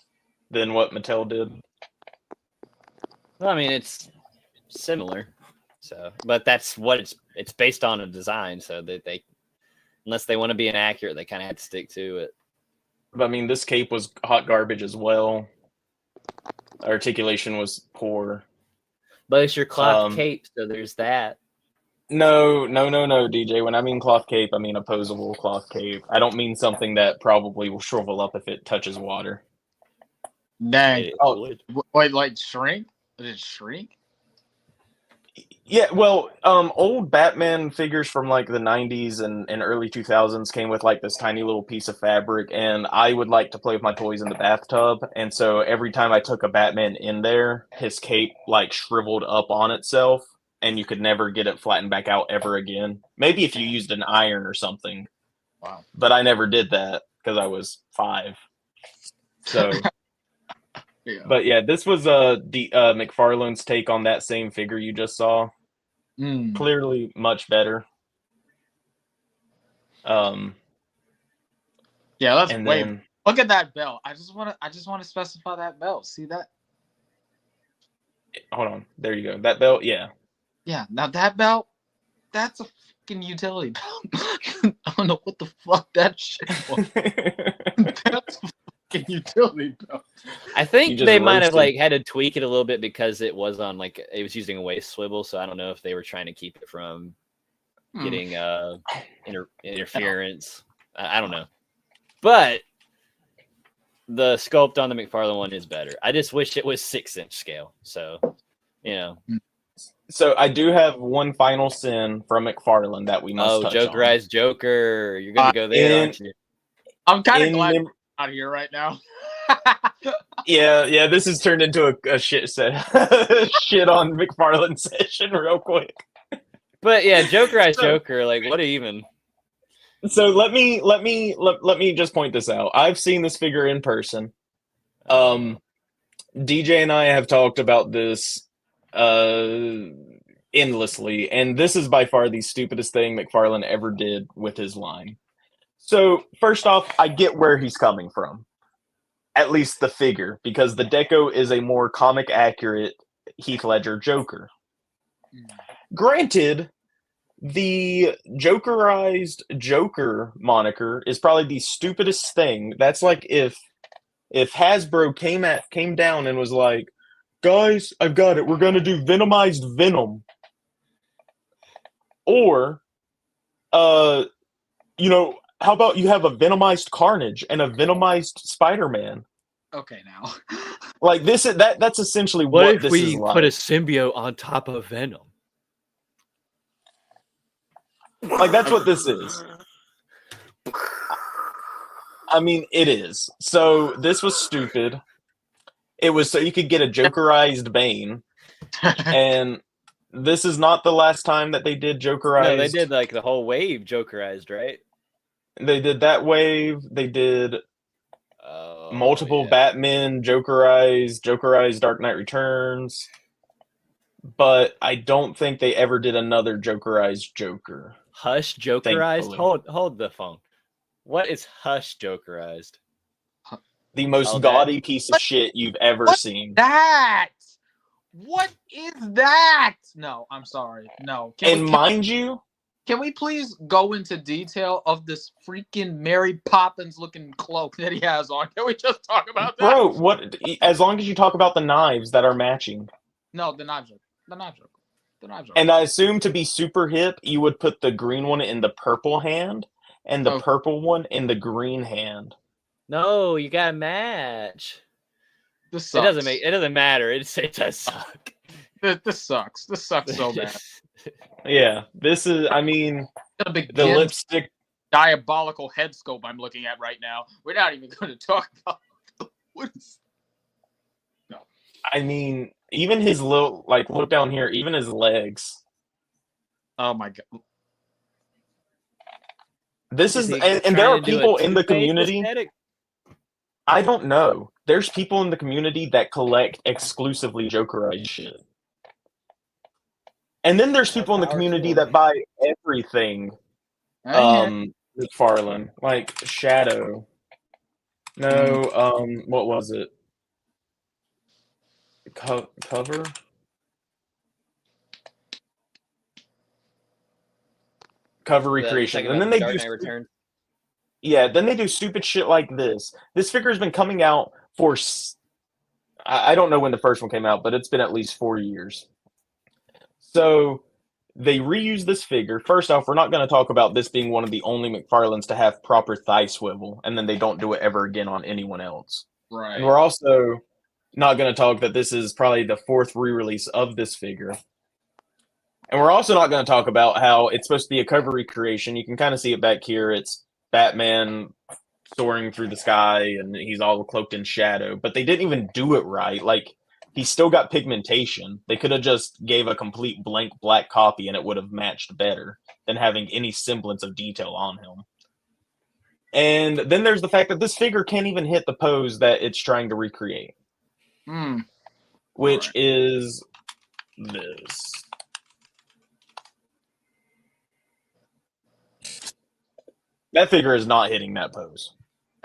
than what Mattel did. Well, I mean it's similar. So, but that's what it's based on a design. So that they, unless they want to be inaccurate, they kind of had to stick to it. But I mean, this cape was hot garbage as well. Articulation was poor. But it's your cloth cape, so there's that. No, DJ. When I mean cloth cape, I mean opposable cloth cape. I don't mean something that probably will shrivel up if it touches water. Dang. Oh, wait, like shrink? Did it shrink? Yeah, well, old Batman figures from like the 90s and early 2000s came with like this tiny little piece of fabric, and I would like to play with my toys in the bathtub, and so every time I took a Batman in there, his cape like shriveled up on itself, and you could never get it flattened back out ever again. Maybe if you used an iron or something. Wow. But I never did that because I was 5. So... Yeah. But yeah, this was McFarlane's take on that same figure you just saw. Clearly much better. Yeah, that's look at that belt. I just want to specify that belt. See that? Hold on. There you go. That belt, yeah. Yeah, now that belt, that's a fucking utility belt. I don't know what the fuck that shit was. That's a fucking utility belt. I think they might have like had to tweak it a little bit because it was on like it was using a waist swivel, so I don't know if they were trying to keep it from getting interference. I don't know, but the sculpt on the McFarlane one is better. I just wish it was 6-inch scale. So, you know, So I do have one final sin from McFarlane that we must touch on. Jokerized Joker. You're going to go there, aren't you? I'm kind of In glad mem- we're out here right now. Yeah, this has turned into a shit shit on McFarlane session real quick. But yeah, Jokerized So- Joker. Like, what even? So let me just point this out. I've seen this figure in person. DJ and I have talked about this endlessly, and this is by far the stupidest thing McFarlane ever did with his line. So first off, I get where he's coming from. At least the figure, because the deco is a more comic accurate Heath Ledger Joker. Granted, the Jokerized Joker moniker is probably the stupidest thing. That's like if Hasbro came down and was like, "Guys, I've got it. We're gonna do Venomized Venom," or, how about you have a Venomized Carnage and a Venomized Spider-Man? Okay, now. Like that's essentially what this is like. put a symbiote on top of Venom? Like that's what this is. I mean, it is. So this was stupid. It was so you could get a Jokerized Bane, and this is not the last time that they did Jokerized. No, they did like the whole wave Jokerized, right? They did that wave. They did multiple yeah. Batman Jokerized Dark Knight Returns. But I don't think they ever did another Jokerized Joker. Hush Jokerized? Thankfully. Hold the phone. What is Hush Jokerized? The most Oh, gaudy piece of shit you've ever seen. That? What is that? No, I'm sorry. No. Mind you, can we please go into detail of this freaking Mary Poppins looking cloak that he has on? Can we just talk about that? bro, what? As long as you talk about the knives that are matching. No, the knives are. And I assume to be super hip, you would put the green one in the purple hand and the purple one in the green hand. No, you gotta match. This sucks. It doesn't matter. It does suck. This sucks. This sucks so bad. Yeah, this is. I mean, the lipstick diabolical head scope I'm looking at right now. We're not even going to talk about what is. No. I mean, even his little look down here. Even his legs. Oh my god. This is and there are people in the community. Aesthetic? I don't know. There's people in the community that collect exclusively Jokerized shit. And then there's people in the community that buy everything McFarlane. Like Shadow. No, what was it? Cover? Cover recreation. And then they do then they do stupid shit like this. This figure has been coming out for I don't know when the first one came out, but it's been at least 4 years. So they reuse this figure. First off, we're not going to talk about this being one of the only McFarlanes to have proper thigh swivel, and then they don't do it ever again on anyone else. Right. And we're also not going to talk that this is probably the 4th re-release of this figure. And we're also not going to talk about how it's supposed to be a cover recreation. You can kind of see it back here. It's Batman soaring through the sky, and he's all cloaked in shadow. But they didn't even do it right. Like, he's still got pigmentation. They could have just gave a complete blank black copy, and it would have matched better than having any semblance of detail on him. And then there's the fact that this figure can't even hit the pose that it's trying to recreate. Which is this. That figure is not hitting that pose.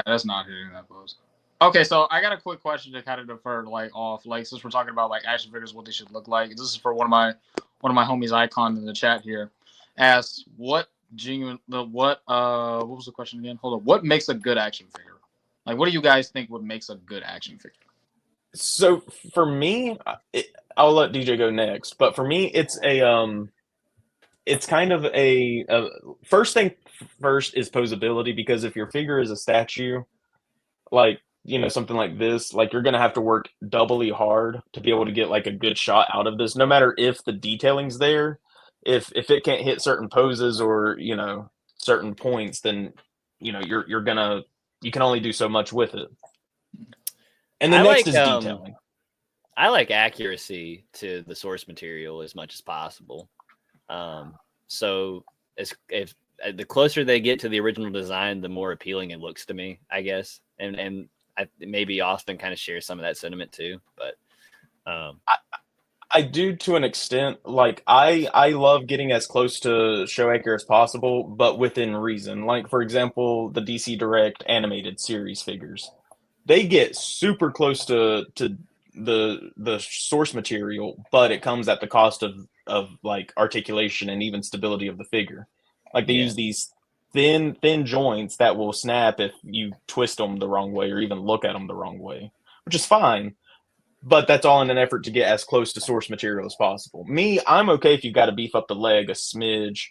That's not hitting that pose. Okay, so I got a quick question to kind of defer off. Since we're talking about action figures, what they should look like. This is for one of my homies, Icon, in the chat here. Asks what was the question again? Hold on. What makes a good action figure? What do you guys think would makes a good action figure? So for me, I'll let DJ go next. But for me, it's it's kind of a first thing first is posability, because if your figure is a statue, something like this, like you're gonna have to work doubly hard to be able to get like a good shot out of this, no matter if the detailing's there. If it can't hit certain poses or certain points, then you can only do so much with it. And the I next like is detailing. I like accuracy to the source material as much as possible. So if the closer they get to the original design, the more appealing it looks to me, I guess. And maybe Austin kind of shares some of that sentiment too. But I do to an extent. Like I love getting as close to show accurate as possible, but within reason. Like for example, the DC Direct animated series figures, they get super close to the source material, but it comes at the cost of like articulation and even stability of the figure. Like they use these thin joints that will snap if you twist them the wrong way or even look at them the wrong way, which is fine. But that's all in an effort to get as close to source material as possible. Me, I'm okay if you've got to beef up the leg a smidge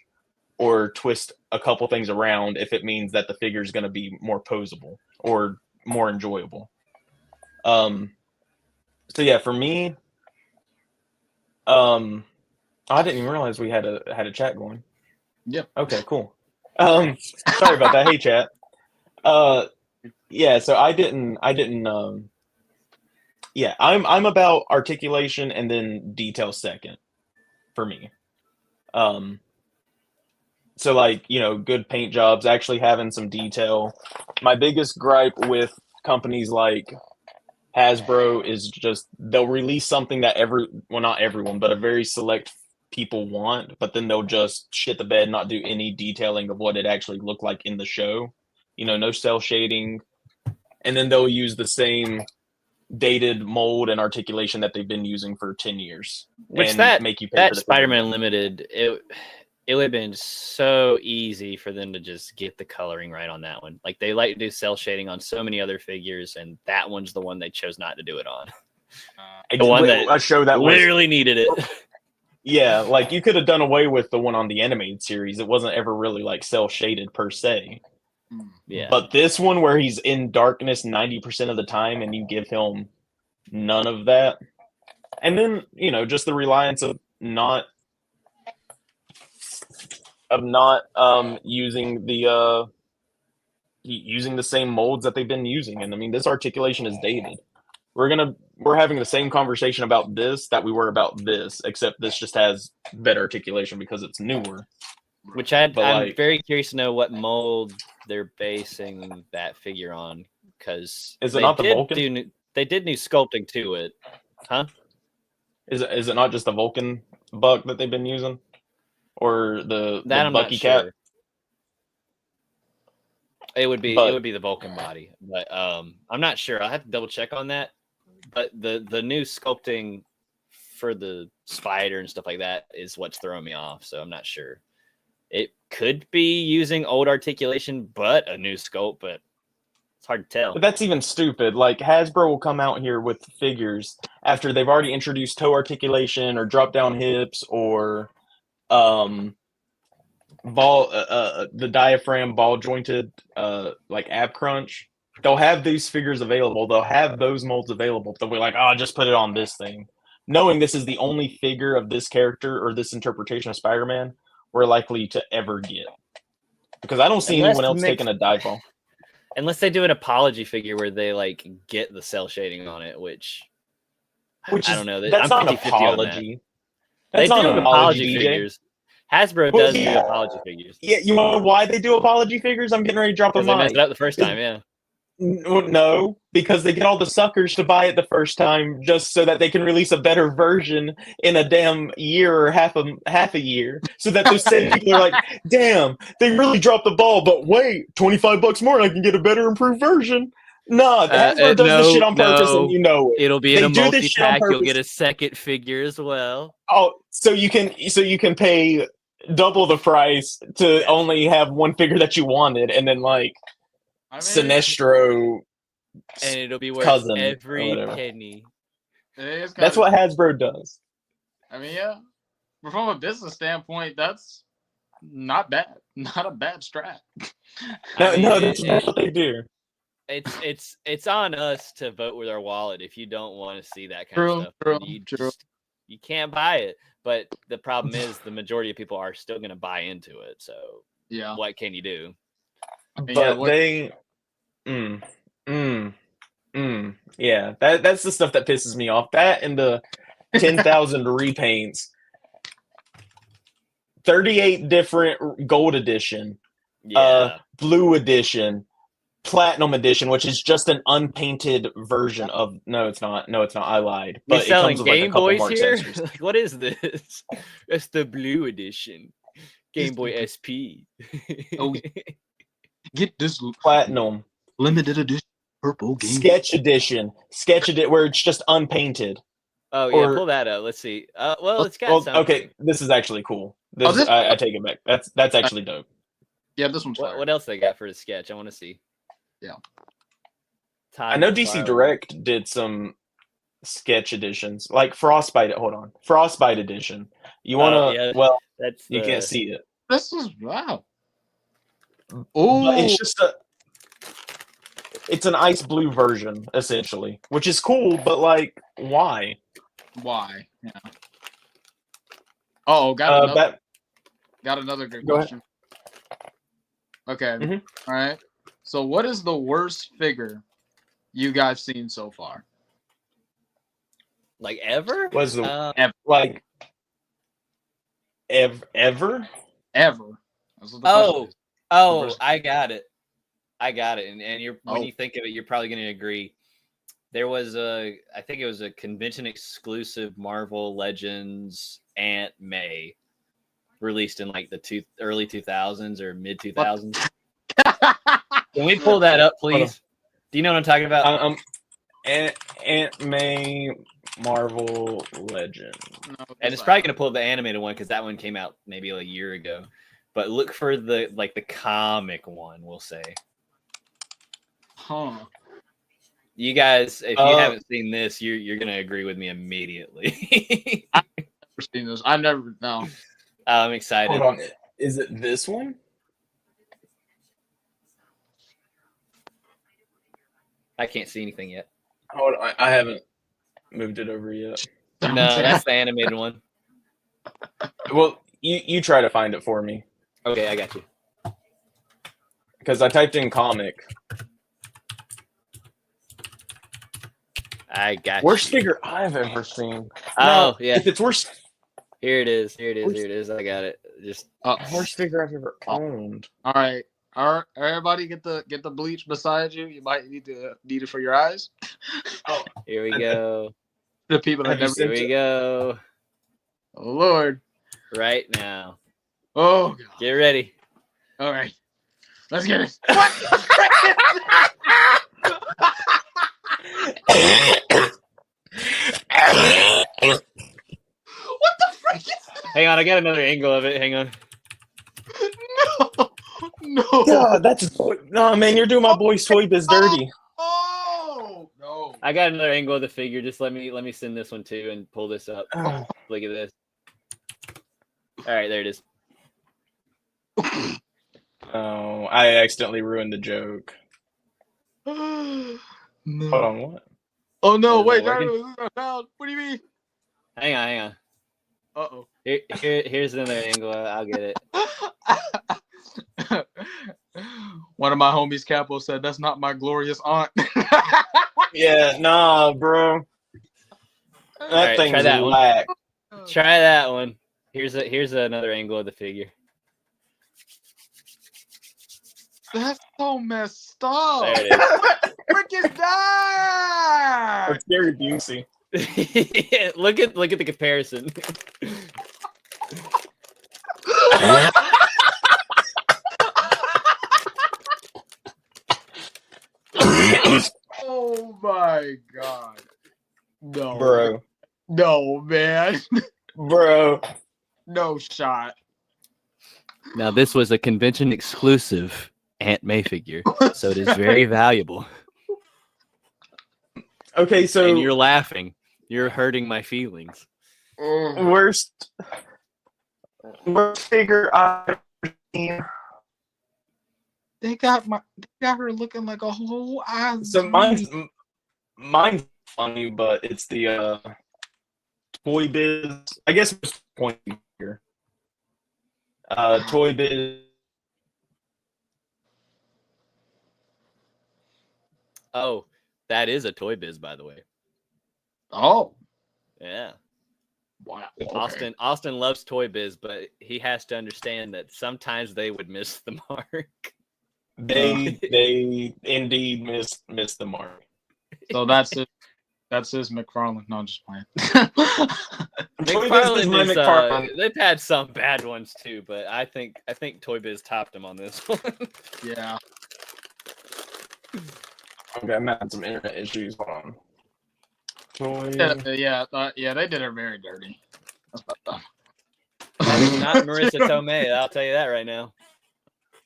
or twist a couple things around if it means that the figure is going to be more posable or more enjoyable. So yeah, for me, I didn't even realize we had a chat going. Yep. Okay, cool. Sorry about that. Hey, chat. Yeah. So yeah, I'm about articulation and then detail second for me. So like good paint jobs, actually having some detail. My biggest gripe with companies like Hasbro is just they'll release something that not everyone, but a very select people want, but then they'll just shit the bed, not do any detailing of what it actually looked like in the show. No cell shading, and then they'll use the same dated mold and articulation that they've been using for 10 years. Which and make you pay that for the Spider-Man Limited, it would have been so easy for them to just get the coloring right on that one. Like they like to do cell shading on so many other figures, and that one's the one they chose not to do it on. The one that a show that literally needed it. Yeah, like you could have done away with the one on the animated series. It wasn't ever really like cell shaded per se. Yeah. But this one where he's in darkness 90% of the time and you give him none of that. And then, just the reliance of not using the same molds that they've been using. And I mean, this articulation is dated. We're having the same conversation about this that we were about this, except this just has better articulation because it's newer. Which I'm very curious to know what mold they're basing that figure on, because is it not the Vulcan? They did new sculpting to it, huh? Is it not just the Vulcan buck that they've been using, or the Bucky cap? Sure. It would be the Vulcan body, but I'm not sure. I'll have to double check on that. But the new sculpting for the spider and stuff like that is what's throwing me off. So I'm not sure. It could be using old articulation, but a new sculpt, but it's hard to tell. But that's even stupid. Like Hasbro will come out here with figures after they've already introduced toe articulation or drop down hips or ball the diaphragm ball jointed like ab crunch. They'll have these figures available. They'll have those molds available. They'll be like, oh, just put it on this thing. Knowing this is the only figure of this character or this interpretation of Spider-Man we're likely to ever get. Because I don't see anyone else taking a dive ball. Unless they do an apology figure where they like get the cell shading on it, which I don't know. That's not an apology. They do apology figures. Hasbro does do apology figures. Yeah, you know why they do apology figures? I'm getting ready to drop a mic. They messed it up the first time, yeah. No, because they get all the suckers to buy it the first time just so that they can release a better version in a damn year or half a year. So that those same people are like, damn, they really dropped the ball, but wait, $25 more and I can get a better improved version. Nah, Hasbro does this shit on purpose and you know it. It'll be in a multi-pack, you'll get a second figure as well. Oh, so you can pay double the price to only have one figure that you wanted, and then like Sinestro, and it'll be worth every penny. That's what Hasbro does. I mean, yeah, but from a business standpoint, that's not bad. Not a bad strat. No, that's what they do. it's on us to vote with our wallet if you don't want to see that kind True, of stuff. true, You true. just you can't buy it. But the problem is the majority of people are still going to buy into it. So Yeah. what can you do? But yeah, that's the stuff that pisses me off. That and the 10,000 repaints, 38 different gold edition, Yeah. blue edition, platinum edition, which is just an unpainted version of. No, it's not. I lied. We But it selling comes with like a Game couple Boys more here? accessories. Like, what is this? It's the blue edition. Game Boy SP. Oh, get this Platinum, limited edition purple game. sketch edition, where it's just unpainted. Oh yeah, pull that up. Let's see. Well, it's got something. Okay, this is actually cool. I take it back. That's actually dope. Yeah, this one's fire. What else they got for the sketch? I want to see. Yeah. I know DC Direct did some sketch editions, like Frostbite. Hold on, Frostbite edition. You want to? Well, you can't see it. This is wow. Oh, it's just it's an ice blue version essentially, which is cool. But like, why? Why? Yeah. Oh, got another good question. Okay. All right. So, what is the worst figure you guys seen so far? Like ever? Was the ever? Like ever? Ever? I got it. And you're when you think of it, you're probably going to agree. There was I think it was a convention exclusive Marvel Legends Aunt May released in like the early 2000s or mid 2000s. Can we pull that up, please? Do you know what I'm talking about? Aunt May Marvel Legend. No, and it's probably going to pull the animated one because that one came out maybe a year ago. But look for the comic one, we'll say. Huh. You guys, if you haven't seen this, you're gonna agree with me immediately. I've never seen this. I've never. No. I'm excited. Hold on. Is it this one? I can't see anything yet. Hold on. I haven't moved it over yet. No, that's the animated one. Well, you try to find it for me. Okay, I got you. Because I typed in comic. I got worst figure I've ever seen. Oh, yeah. If it's worst. Here it is. I got it. Just worst figure I've ever owned. All right. Everybody get the bleach beside you. You might need it for your eyes. Oh, here we go. The people that never. Here we go. Oh Lord! Right now. Oh God. Get ready. All right. Let's get it. What the frick? What the frick? Hang on, I got another angle of it. Hang on. No. God, no, man. You're doing my boy's toy biz dirty. Oh no. I got another angle of the figure. Just let me send this one too and pull this up. Look at this. All right, there it is. Oh, I accidentally ruined the joke. No. Hold on, what? Oh no! Wait, what do you mean? Hang on. Uh-oh. Here's another angle. I'll get it. One of my homies, Capo, said, "That's not my glorious aunt." Yeah, nah, bro. That thing's whack. Try that one. Here's another angle of the figure. That's so messed up. There it is. Frick is that? It's Gary Busey. Look at the comparison. Oh my God. No. Bro. No, man. Bro. No shot. Now, this was a convention exclusive Aunt May figure, so it is very valuable. Okay, so... And you're laughing. You're hurting my feelings. Worst figure I've seen. They got her looking like a whole ass. So mine's funny, but it's the Toy Biz. I guess it's the point here. Toy Biz. Oh, that is a Toy Biz, by the way. Oh, Yeah. wow. Okay. Austin loves Toy Biz, but he has to understand that sometimes they would miss the mark. They indeed missed the mark. So that's it. That's his McFarlane. No, I'm just playing. McFarlane they've had some bad ones too, but I think Toy Biz topped him on this one. Yeah. Okay, I'm having some internet issues. Hold on. Toy. Yeah, they did her very dirty. That's about done. That's not Marissa Tomei, I'll tell you that right now.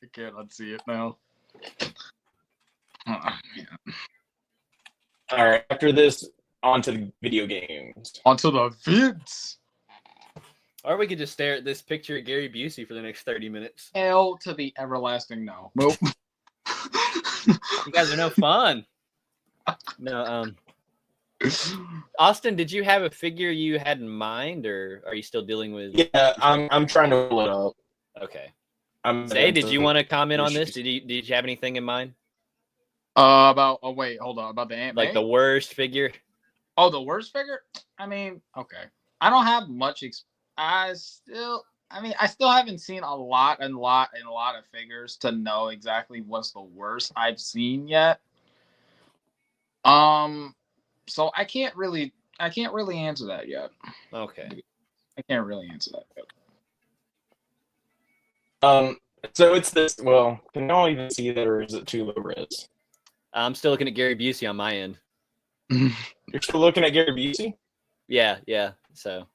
I cannot see it now. Yeah. All right, after this, on to the video games. Onto the vids. Or we could just stare at this picture of Gary Busey for the next 30 minutes. Hell to the everlasting no. Nope. You guys are no fun. No, Austin, did you have a figure you had in mind, or are you still dealing with? Yeah, I'm trying to pull it up. Okay. Zay, did you want to comment on this? issues. Did you have anything in mind? About hold on, about the Aunt Like May? the worst figure? Oh, the worst figure? I mean, okay. I don't have much I still haven't seen a lot of figures to know exactly what's the worst I've seen yet. So I can't really answer that yet. Okay. I can't really answer that yet. So it's this. Well, can y'all even see that, or is it too low res? I'm still looking at Gary Busey on my end. You're still looking at Gary Busey? Yeah. So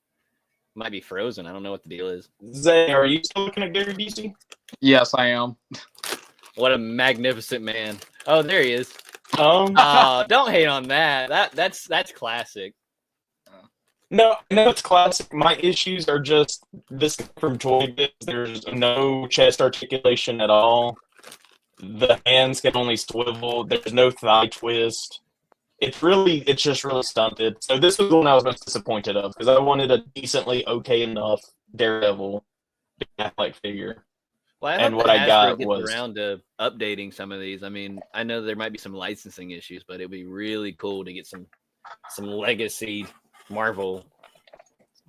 might be frozen. I don't know what the deal is. Zay, are you still looking at Gary Busey? Yes, I am. What a magnificent man. Oh, there he is. Don't hate on that. That's classic. No, I know it's classic. My issues are just this from Toy Biz. There's no chest articulation at all. The hands can only swivel. There's no thigh twist. It's just really stunted. So this was one I was most disappointed of because I wanted a decently okay enough Daredevil athletic figure. Well, And what I got gets was around to updating some of these. I mean, I know there might be some licensing issues, but it'd be really cool to get some legacy Marvel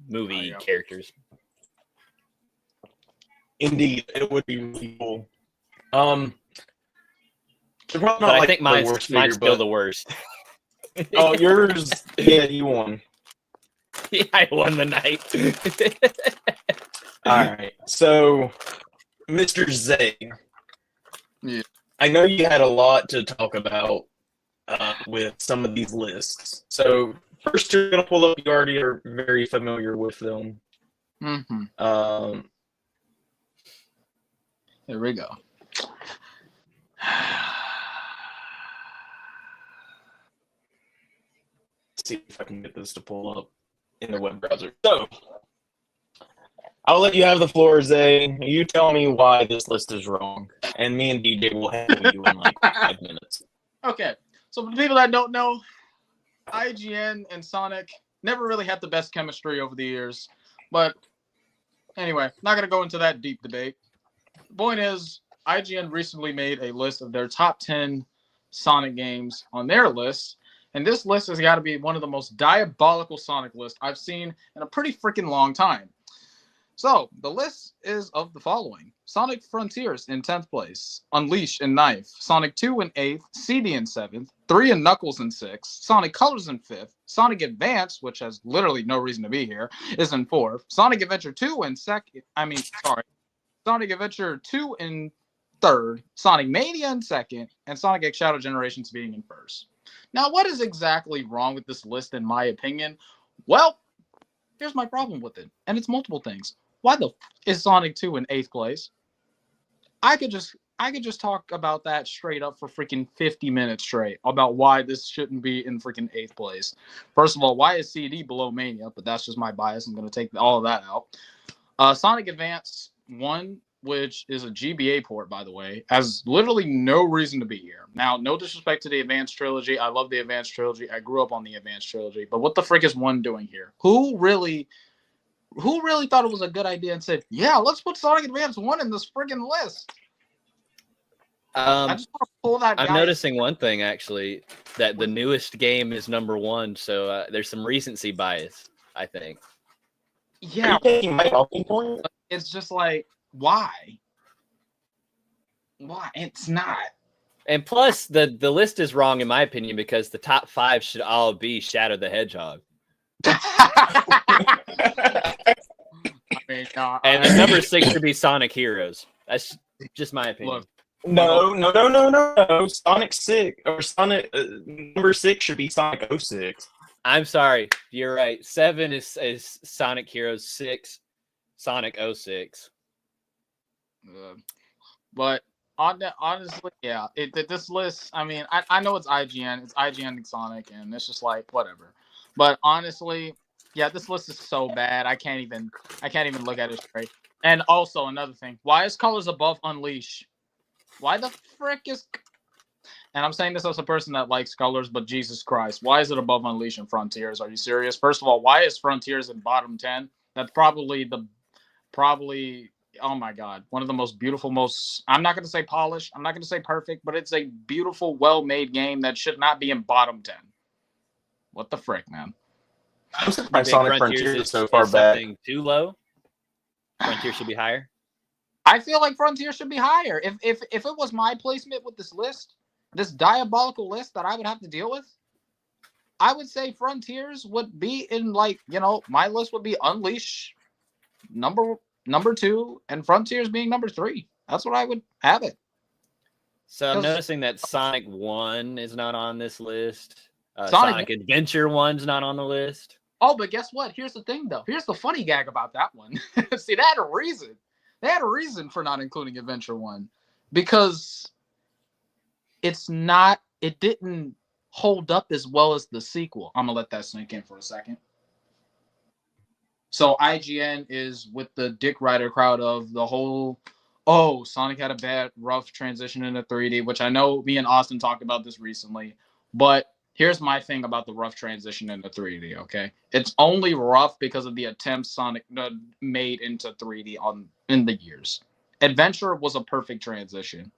movie characters. Indeed, it would be really cool. But I think mine's still the worst. Oh, yours? Yeah, you won. Yeah, I won the night. All right, so Mr. Zay, Yeah. I know you had a lot to talk about with some of these lists. So first, you're gonna pull up. You already are very familiar with them. Mm-hmm. Here we go. Let's see if I can get this to pull up in the web browser. So I'll let you have the floor, Zay. You tell me why this list is wrong, and me and DJ will handle you in like 5 minutes. Okay, so for the people that don't know, IGN and Sonic never really had the best chemistry over the years. But anyway, not going to go into that deep debate. The point is, IGN recently made a list of their top 10 Sonic games on their list. And this list has got to be one of the most diabolical Sonic lists I've seen in a pretty freaking long time. So, the list is of the following. Sonic Frontiers in 10th place, Unleash in 9th, Sonic 2 in 8th, CD in 7th, 3 and Knuckles in 6th, Sonic Colors in 5th, Sonic Advance, which has literally no reason to be here, is in 4th, Sonic Adventure 2 in Sonic Adventure 2 in 3rd, Sonic Mania in 2nd, and Sonic X Shadow Generations being in 1st. Now, what is exactly wrong with this list, in my opinion? Well, here's my problem with it, and it's multiple things. Why the is Sonic 2 in 8th place? I could just talk about that straight up for freaking 50 minutes straight about why this shouldn't be in freaking 8th place. First of all, why is CD below Mania? But that's just my bias. I'm going to take all of that out. Sonic Advance 1 which is a GBA port, by the way, has literally no reason to be here. Now, no disrespect to the Advanced Trilogy. I love the Advanced Trilogy. I grew up on the Advanced Trilogy. But what the frick is 1 doing here? Who really thought it was a good idea and said, yeah, let's put Sonic Advance 1 in this friggin' list? I just want to pull that guy. I'm noticing one thing, actually, that the newest game is number 1, so there's some recency bias, I think. Yeah. Are you taking my talking point? It's just like, why? Why? It's not. And plus, the list is wrong, in my opinion, because the top 5 should all be Shadow the Hedgehog. And the number 6 should be Sonic Heroes. That's just my opinion. Look, No. Sonic 6 or Sonic number 6 should be Sonic 06. I'm sorry. You're right. 7 is Sonic Heroes. 6, Sonic 06. But honestly, yeah. This list, I mean, I know it's IGN. It's IGN and Sonic, and it's just like, whatever. But honestly, yeah, this list is so bad. I can't even look at it straight. And also another thing, why is Colors Above Unleash? Why the frick is? And I'm saying this as a person that likes Colors, but Jesus Christ, why is it above Unleash and Frontiers? Are you serious? First of all, why is Frontiers in bottom 10? That's probably oh my God, one of the most beautiful, I'm not going to say polished, I'm not going to say perfect, but it's a beautiful, well-made game that should not be in bottom 10. What the frick, man? I'm surprised Sonic Frontiers is so far back. Too low? Frontier should be higher? I feel like Frontier should be higher. If it was my placement with this list, this diabolical list that I would have to deal with, I would say Frontiers would be in, like, my list would be Unleash number 2 and Frontiers being number 3. That's what I would have it. So I'm noticing that Sonic 1 is not on this list. Sonic Adventure 1's not on the list. Oh, but guess what? Here's the thing, though. Here's the funny gag about that one. See, they had a reason. They had a reason for not including Adventure 1. Because it didn't hold up as well as the sequel. I'm going to let that sink in for a second. So IGN is with the Dick Rider crowd of the whole, Sonic had a bad, rough transition into 3D, which I know me and Austin talked about this recently. But here's my thing about the rough transition into 3D, okay? It's only rough because of the attempts Sonic made into 3D in the years. Adventure was a perfect transition.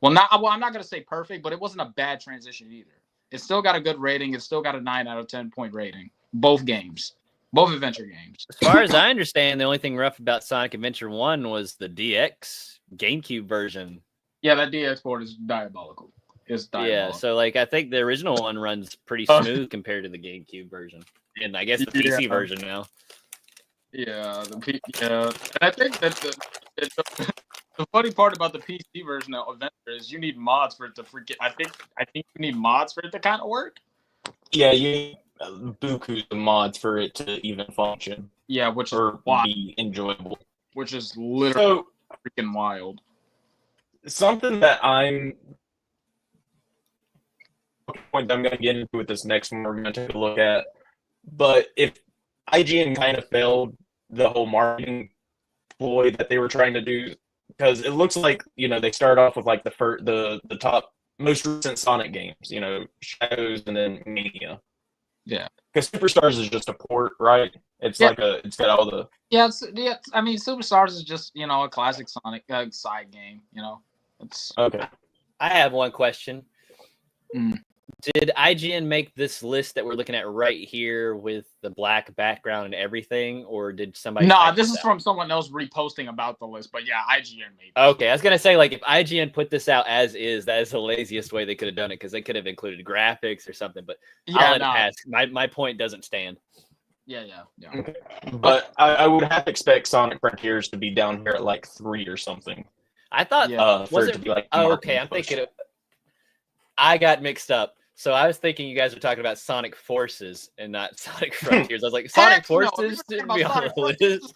I'm not going to say perfect, but it wasn't a bad transition either. It still got a good rating. It still got a 9 out of 10 point rating. Both games. Both Adventure games. As far as I understand, the only thing rough about Sonic Adventure 1 was the DX GameCube version. Yeah, that DX port is diabolical. Yeah, so I think the original one runs pretty smooth compared to the GameCube version. And I guess the PC version now. Yeah, and I think that the funny part about the PC version of Adventure is you need mods for it to forget. I think you need mods for it to kind of work. Yeah, you need bukus of mods for it to even function. Yeah, which is be enjoyable. Which is literally freaking wild. Something that I'm going to get into with this next one we're going to take a look at. But if IGN kind of failed the whole marketing ploy that they were trying to do, because it looks like, they start off with the top most recent Sonic games, Shadows and then Mania. Yeah. Because Superstars is just a port, right? It's it's got all the... Yeah, I mean, Superstars is just, a classic Sonic side game, It's... Okay. I have one question. Did IGN make this list that we're looking at right here with the black background and everything, or did somebody... No, this is from someone else reposting about the list, but yeah, IGN made it. Okay, I was going to say, if IGN put this out as is, that is the laziest way they could have done it, because they could have included graphics or something, but I'll let it pass. My point doesn't stand. Yeah. Okay. But I would have to expect Sonic Frontiers to be down here at 3 or something. I thought... for it to be okay, I'm thinking... I got mixed up. So I was thinking you guys were talking about Sonic Forces and not Sonic Frontiers. I was like, Sonic Forces didn't be on the list.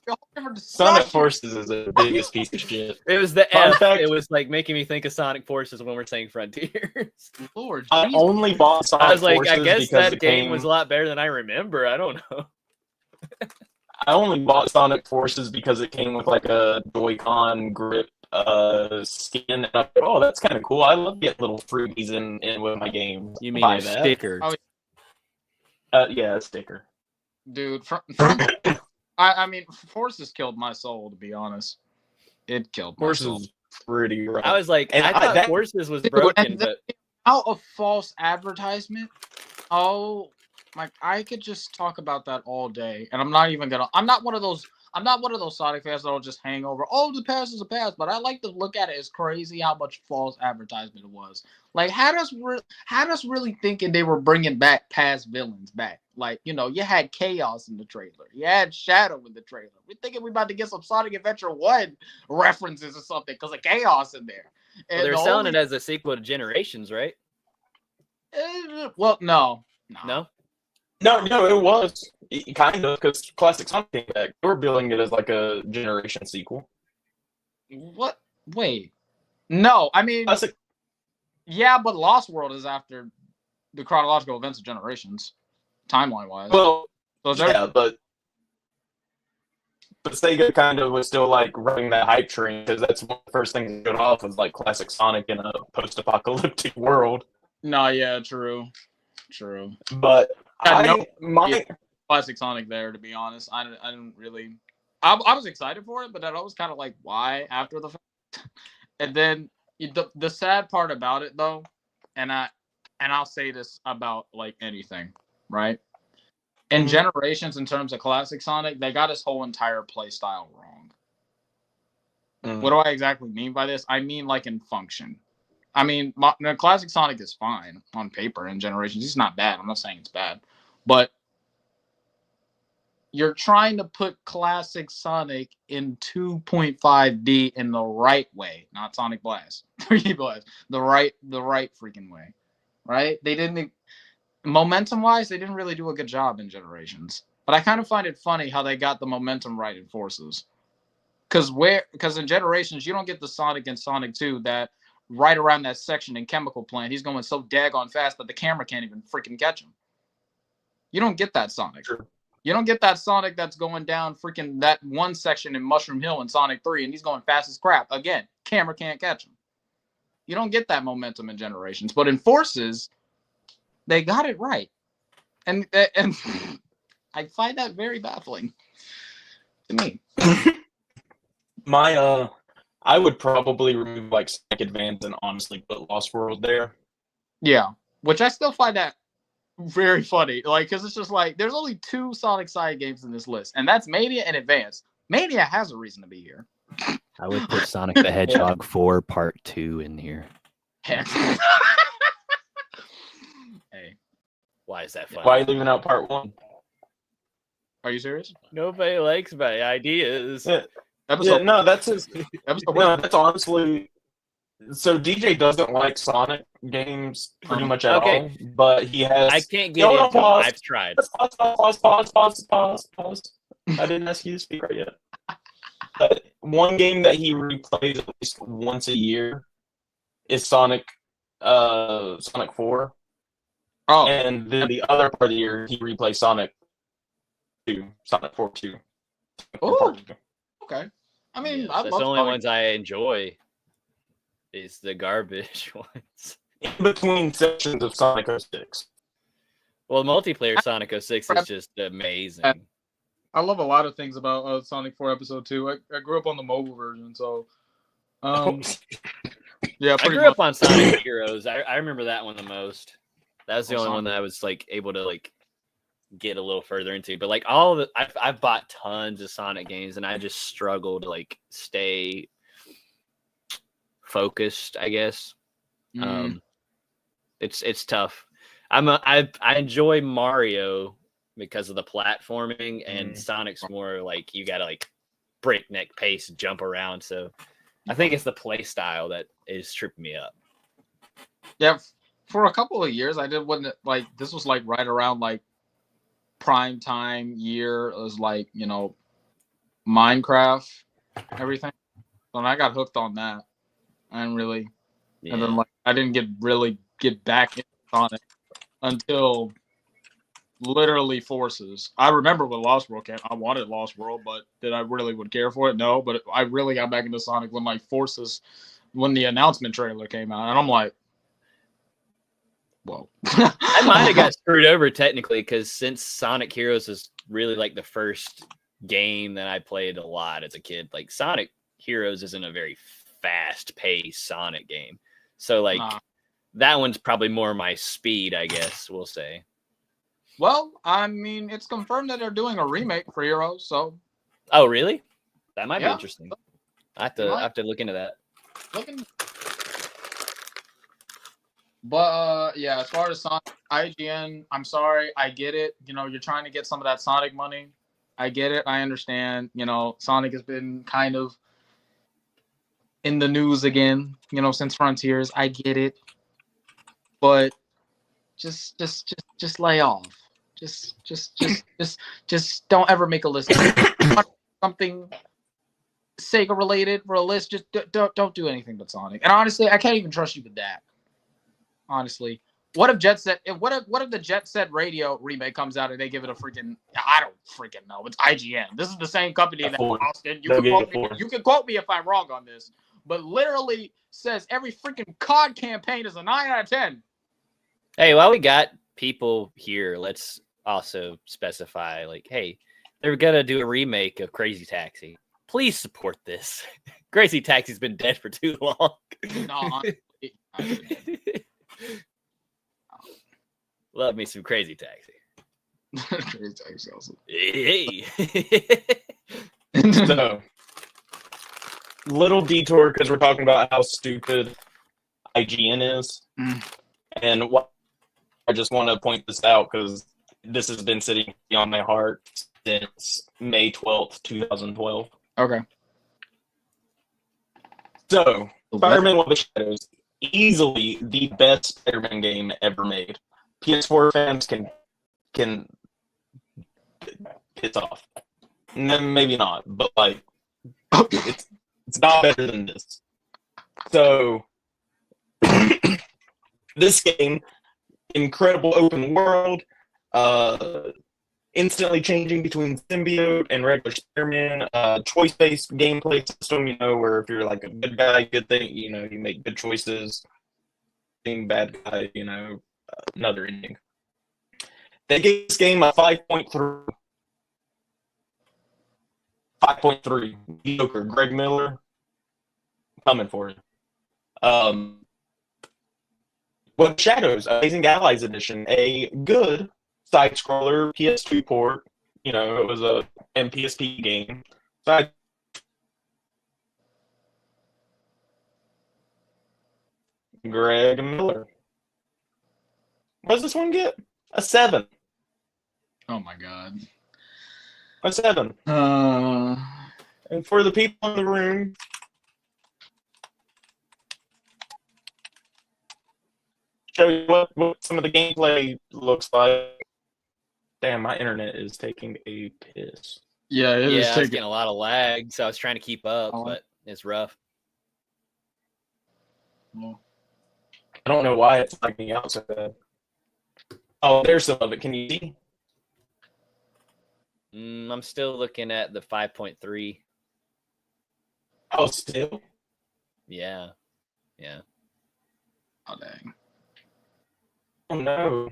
Sonic Forces is the biggest piece of shit. It was the F. Fact, it was making me think of Sonic Forces when we're saying Frontiers. Lord, I only bought Sonic Forces. I was like, I guess that game was a lot better than I remember. I don't know. I only bought Sonic Forces because it came with a Joy-Con grip skin, and I'm like, oh, that's kind of cool. I love getting little freebies in with my games. You mean Buy a that. sticker? Oh, Yeah, a sticker. dude, I mean, Forces killed my soul, to be honest. It killed my Horse soul. is pretty rough. I was like, And I thought that- Forces was Dude, broken, and but out of false advertisement. Oh, like I could just talk about that all day, and I'm not one of those Sonic fans that'll just hang over. Oh, the past is a past, but I like to look at it as crazy how much false advertisement it was. Like, had us really thinking they were bringing back past villains back. Like, you had Chaos in the trailer, you had Shadow in the trailer. We're thinking we're about to get some Sonic Adventure 1 references or something because of Chaos in there. well, they're selling it as a sequel to Generations, right? Well, no. No, it was kind of, because Classic Sonic came back. They were billing it as like a Generation sequel. What? Wait. No, I mean, Classic. yeah, but Lost World is after the chronological events of Generations, timeline-wise. Well, So is there- yeah, but Sega kind of was still like running that hype train, because that's one of the first things that showed off was like Classic Sonic in a post-apocalyptic world. No, yeah, true. But Yeah, my Classic Sonic there, to be honest. I didn't really. I was excited for it, but then I was kind of like, why after the fact? And then the sad part about it, though, and I'll say this about like anything, right? In Generations, in terms of Classic Sonic, they got his whole entire play style wrong. What do I exactly mean by this? I mean, like, in function. I mean, Classic Sonic is fine on paper in Generations. He's not bad. I'm not saying it's bad. But you're trying to put Classic Sonic in 2.5D in the right way, not Sonic Blast, 3D Blast, the right freaking way, right? They didn't, momentum-wise, they didn't really do a good job in Generations. But I kind of find it funny how they got the momentum right in Forces. Because in Generations, you don't get the Sonic in Sonic 2 that right around that section in Chemical Plant, he's going so daggone fast that the camera can't even freaking catch him. You don't get that Sonic. Sure. You don't get that Sonic that's going down freaking that one section in Mushroom Hill in Sonic 3, and he's going fast as crap. Again, camera can't catch him. You don't get that momentum in Generations. But in Forces, they got it right. And I find that very baffling to me. I would probably remove like Sonic Advance and honestly put Lost World there. Yeah, which I still find that very funny. Like, because it's just like there's only 2 Sonic side games in this list, and that's Mania and Advance. Mania has a reason to be here. I would put Sonic the Hedgehog 4 Part 2 in here. Hey, Why is that funny? Why are you leaving out Part 1? are you serious? Nobody likes my ideas. Yeah. Episode, Yeah, no, that's his. episode No, that's honestly. So DJ doesn't like Sonic games pretty much at all, but he has. I can't get No, into it. pause. I've tried. Pause. I didn't ask you to speak right yet. One game that he replays at least once a year is Sonic 4. Oh, And then the other part of the year he replays Sonic 4 2. oh, okay. I mean, Yes, I that's love the only Sonic. ones I enjoy. Is the garbage ones. In between sections of Sonic 06. Well, multiplayer Sonic 06 is just amazing. I love a lot of things about Sonic 4 Episode 2. I grew up on the mobile version, so yeah, I pretty grew much. up on Sonic Heroes. I remember that one the most. That was the only one that I was like able to like get a little further into. But like all of the, I've bought tons of Sonic games, and I just struggle to like stay focused, I guess. It's tough. I enjoy Mario because of the platforming, and Sonic's more like you gotta like breakneck pace, jump around. So I think it's the play style that is tripping me up. Yeah, for a couple of years I did when like this was like right around like prime time year. It was like, Minecraft, everything. And I got hooked on that. I didn't really, and then like I didn't really get back into Sonic until literally forces. I remember when Lost World came. I wanted Lost World, but did I really would care for it? No. But I really got back into Sonic when like Forces, when the announcement trailer came out, and I'm like, whoa. I might have got screwed over technically because since Sonic Heroes is really like the first game that I played a lot as a kid, like Sonic Heroes isn't a very fast-paced Sonic game, so like that one's probably more my speed, I guess we'll say. Well, I mean, it's confirmed that they're doing a remake for Heroes, so. Oh, really? That might be Yeah. interesting. I have to look into that. But yeah, as far as Sonic, IGN, I'm sorry, I get it. You know, you're trying to get some of that Sonic money. I get it. I understand. You know, Sonic has been kind of in the news again, you know, since Frontiers. I get it. But just lay off. Just don't ever make a list. Something Sega related for a list. Just don't do anything but Sonic. And honestly, I can't even trust you with that. Honestly, what if Jet Set? What if the Jet Set Radio remake comes out and they give it a freaking? I don't freaking know. It's IGN. This is the same company that Austin. You can quote me if I'm wrong on this, but literally says every freaking COD campaign is a 9 out of 10. Hey, while we got people here, let's also specify, like, hey, they're gonna do a remake of Crazy Taxi. Please support this. Crazy Taxi's been dead for too long. No, love me some Crazy Taxi. Crazy Taxi also. Hey. So, little detour because we're talking about how stupid IGN is. And I just want to point this out because this has been sitting on my heart since May 12th, 2012. Okay. So, Spider-Man Web of Shadows, easily the best Spider-Man game ever made. PS4 fans can piss off. No, maybe not, but like it's not better than this. So this game, incredible open world, instantly changing between symbiote and regular Spider-Man, choice-based gameplay system, you know, where if you're like a good guy, good thing, you know, you make good choices. Being bad guy, you know, another ending. They gave this game a 5.3. 5.3. Mediocre. Greg Miller, coming for you. What Shadows, Amazing Allies Edition, a good side-scroller PS2 port. You know, it was a MPSP game. Greg Miller. What does this one get? A 7. Oh my god. A 7. And for the people in the room, show you what some of the gameplay looks like. Damn, my internet is taking a piss. Yeah, it is I was getting a lot of lag, so I was trying to keep up, but it's rough. Yeah. I don't know why it's lagging out so bad. Oh, there's some of it. Can you see? I'm still looking at the 5.3. Oh, still? Yeah. Oh, dang. Oh, no.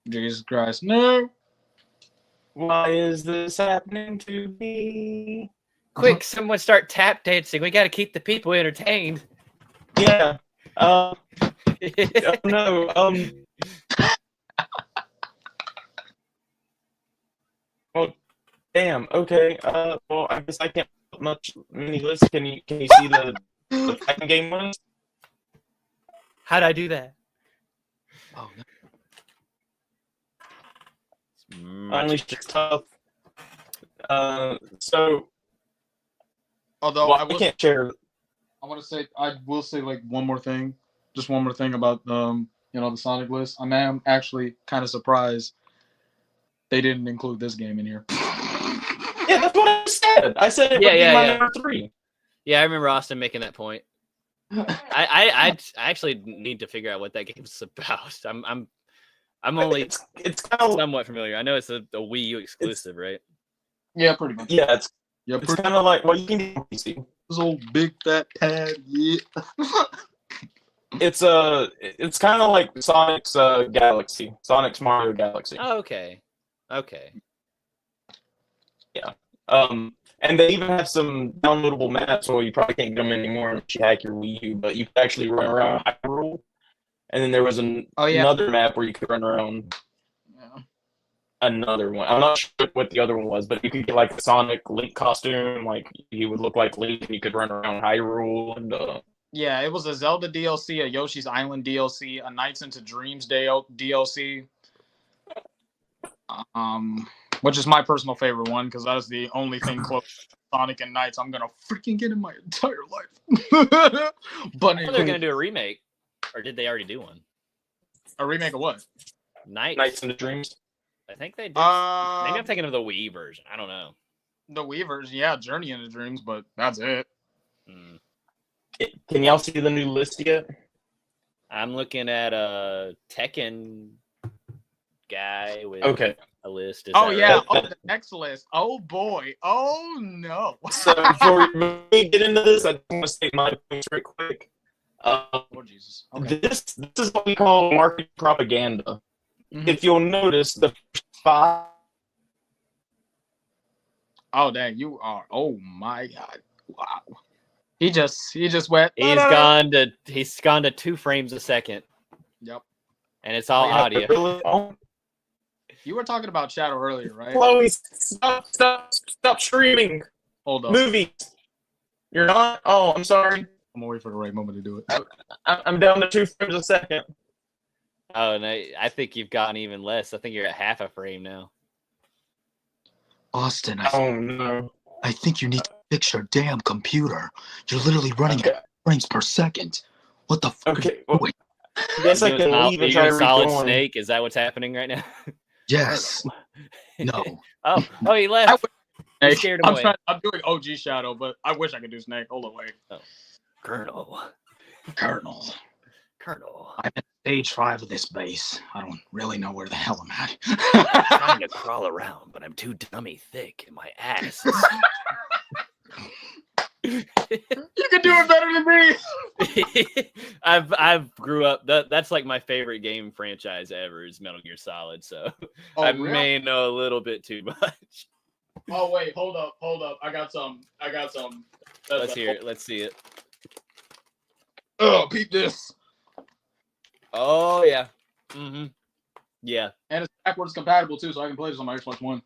Jesus Christ. No! Why is this happening to me? Quick, someone start tap dancing. We got to keep the people entertained. Yeah. Oh, no. Oh, damn. Okay. Well, I guess I can't put many lists. Can you see the fighting game list? How'd I do that? Oh, no. Unleashed is tough. So, Although well, I can't share. I will say like one more thing, just one more thing about you know, the Sonic list. I am actually kind of surprised they didn't include this game in here. Yeah, that's what I said. I said it would be my number 3. Yeah, I remember Austin making that point. I actually need to figure out what that game's about. I'm only It's kind of somewhat familiar. I know it's a Wii U exclusive, right? Yeah, pretty much. yeah, Yeah, it's kind of like, well, you can do PC. this old big fat pad. Yeah. It's kind of like Sonic's Galaxy, Sonic's Mario Galaxy. Oh, okay. Okay. And they even have some downloadable maps. Well, you probably can't get them anymore unless you hack your Wii U, but you could actually run around Hyrule. And then there was another map where you could run around another one. I'm not sure what the other one was, but you could get like a Sonic Link costume, like he would look like Link, and you could run around Hyrule. And yeah, it was a Zelda DLC, a Yoshi's Island DLC, a Nights into Dreams DLC. Which is my personal favorite one because that is the only thing close to Sonic and Knights I'm gonna freaking get in my entire life. But I thought they were gonna do a remake, or did they already do one? A remake of what? Nights into Dreams. I think they did. Maybe I'm thinking of the Wii version. I don't know. The Weavers, yeah, Journey into Dreams, but that's it. Can y'all see the new list yet? I'm looking at a Tekken guy with a list. Is oh yeah, right? the next list. Oh boy. Oh no. So before we get into this, I just want to state my points real quick. Oh Jesus. Okay. This is what we call market propaganda. If you'll notice, the 5. Oh dang, you are. Oh my God! Wow. He just went. He's gone to 2 frames a second. Yep. And it's all audio. You were talking about Shadow earlier, right? Chloe, stop streaming. Hold on. Movies. You're not? Oh, I'm sorry. I'm waiting for the right moment to do it. I'm down to 2 frames a second. Oh, no, I think you've gotten even less. I think you're at half a frame now. Austin, no. I think you need to fix your damn computer. You're literally running at frames per second. What the fuck? Okay, well, I guess I can leave and try to Solid rejoin. Snake? Is that what's happening right now? Yes. No. Oh, he left. You scared him away. I'm doing OG Shadow, but I wish I could do Snake. Hold on, wait. Oh. Colonel. I'm at stage 5 of this base. I don't really know where the hell I'm at. I'm trying to crawl around, but I'm too dummy thick in my ass. You can do it better than me. I've grew up. That's like my favorite game franchise ever is Metal Gear Solid. So I really? may know a little bit too much. Oh wait, hold up. I got some. Let's hear it. Let's see it. Oh, peep this. Oh yeah. Yeah. And it's backwards compatible too, so I can play this on my Xbox One.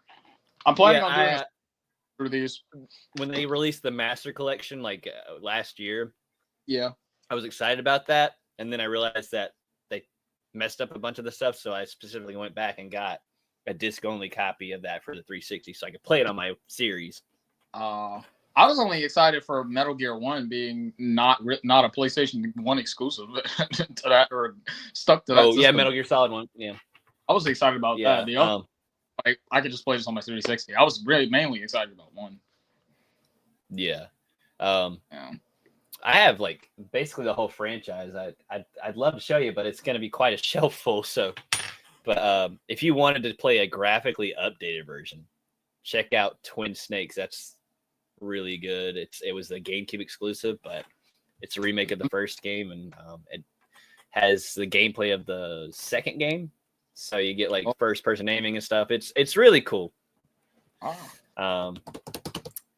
I'm planning on doing this through these. When they released the Master Collection like last year, yeah, I was excited about that, and then I realized that they messed up a bunch of the stuff, so I specifically went back and got a disc-only copy of that for the 360, so I could play it on my series. I was only excited for Metal Gear 1 being not a PlayStation 1 exclusive to that or stuck to that. Oh, yeah, Metal Gear Solid 1. Yeah. I was excited about that. The other, I could just play this on my 360. I was really mainly excited about 1. Yeah. I have like basically the whole franchise. I'd love to show you, but it's going to be quite a shelf full. So, but if you wanted to play a graphically updated version, check out Twin Snakes. That's really good. It was a GameCube exclusive, but it's a remake of the first game, and it has the gameplay of the second game. So you get like first person aiming and stuff. It's really cool.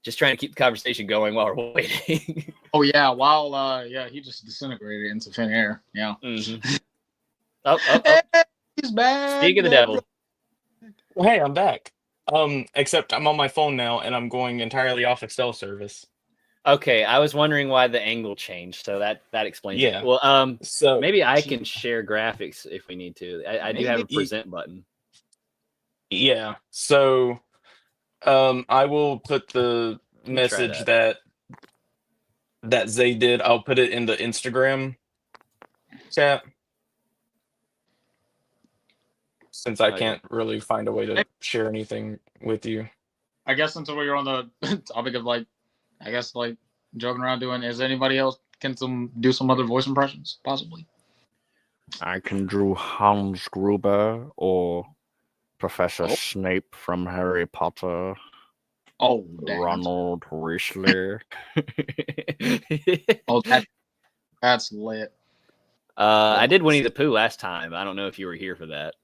Just trying to keep the conversation going while we're waiting. Oh yeah, while he just disintegrated into thin air. Yeah. Mm-hmm. Hey, he's back. Speak of the devil. Well, hey, I'm back. Except I'm on my phone now, and I'm going entirely off of cell service. Okay, I was wondering why the angle changed, so that explains it. Well, so maybe I can share graphics if we need to. I do have a present button. Yeah. So, I will put the message that Zay did. I'll put it in the Instagram chat. Since I can't really find a way to share anything with you. I guess until we're on the topic of joking around doing, is anybody else can do some other voice impressions possibly? I can do Hans Gruber or Professor Snape from Harry Potter. Oh, dang. Ronald Weasley. Oh, that's lit. I did Winnie the Pooh last time. I don't know if you were here for that.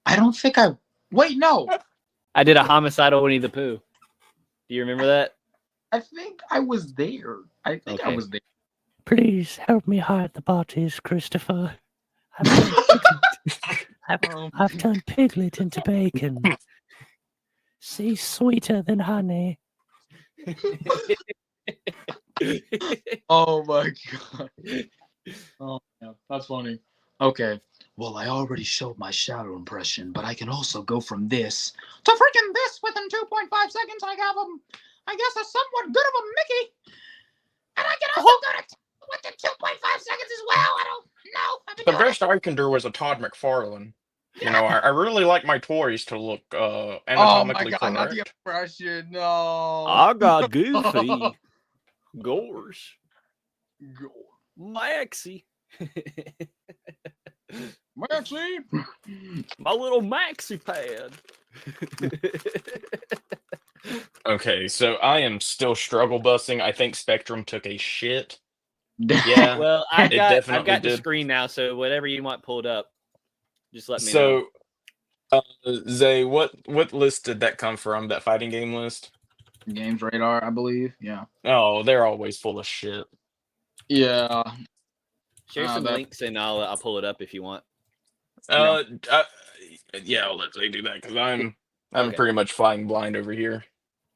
I don't think I. Wait, no. I did a homicidal Winnie the Pooh. Do you remember that? I think I was there. I think I was there. Please help me hide the bodies, Christopher. I've turned Piglet into bacon. She's sweeter than honey. Oh my god. Oh, yeah, that's funny. Okay. Well, I already showed my shadow impression, but I can also go from this to freaking this within 2.5 seconds. I guess a somewhat good of a Mickey. And I can also go to within 2.5 seconds as well. I don't know. The best I can do is a Todd McFarlane. You know, I really like my toys to look anatomically oh my god, not the correct. impression. No. I got Goofy. Gores. Maxie. Maxie. My little Maxi pad. Okay, so I am still struggle busing. I think Spectrum took a shit. Yeah. Well, I've It got definitely the did. screen now, so whatever you want pulled up, just let me know. So, Zay, what list did that come from? That fighting game list? Games Radar, I believe. Yeah. Oh, they're always full of shit. Yeah. Share some links and I'll pull it up if you want. Yeah, I'll let Zay do that because I'm Okay. pretty much flying blind over here.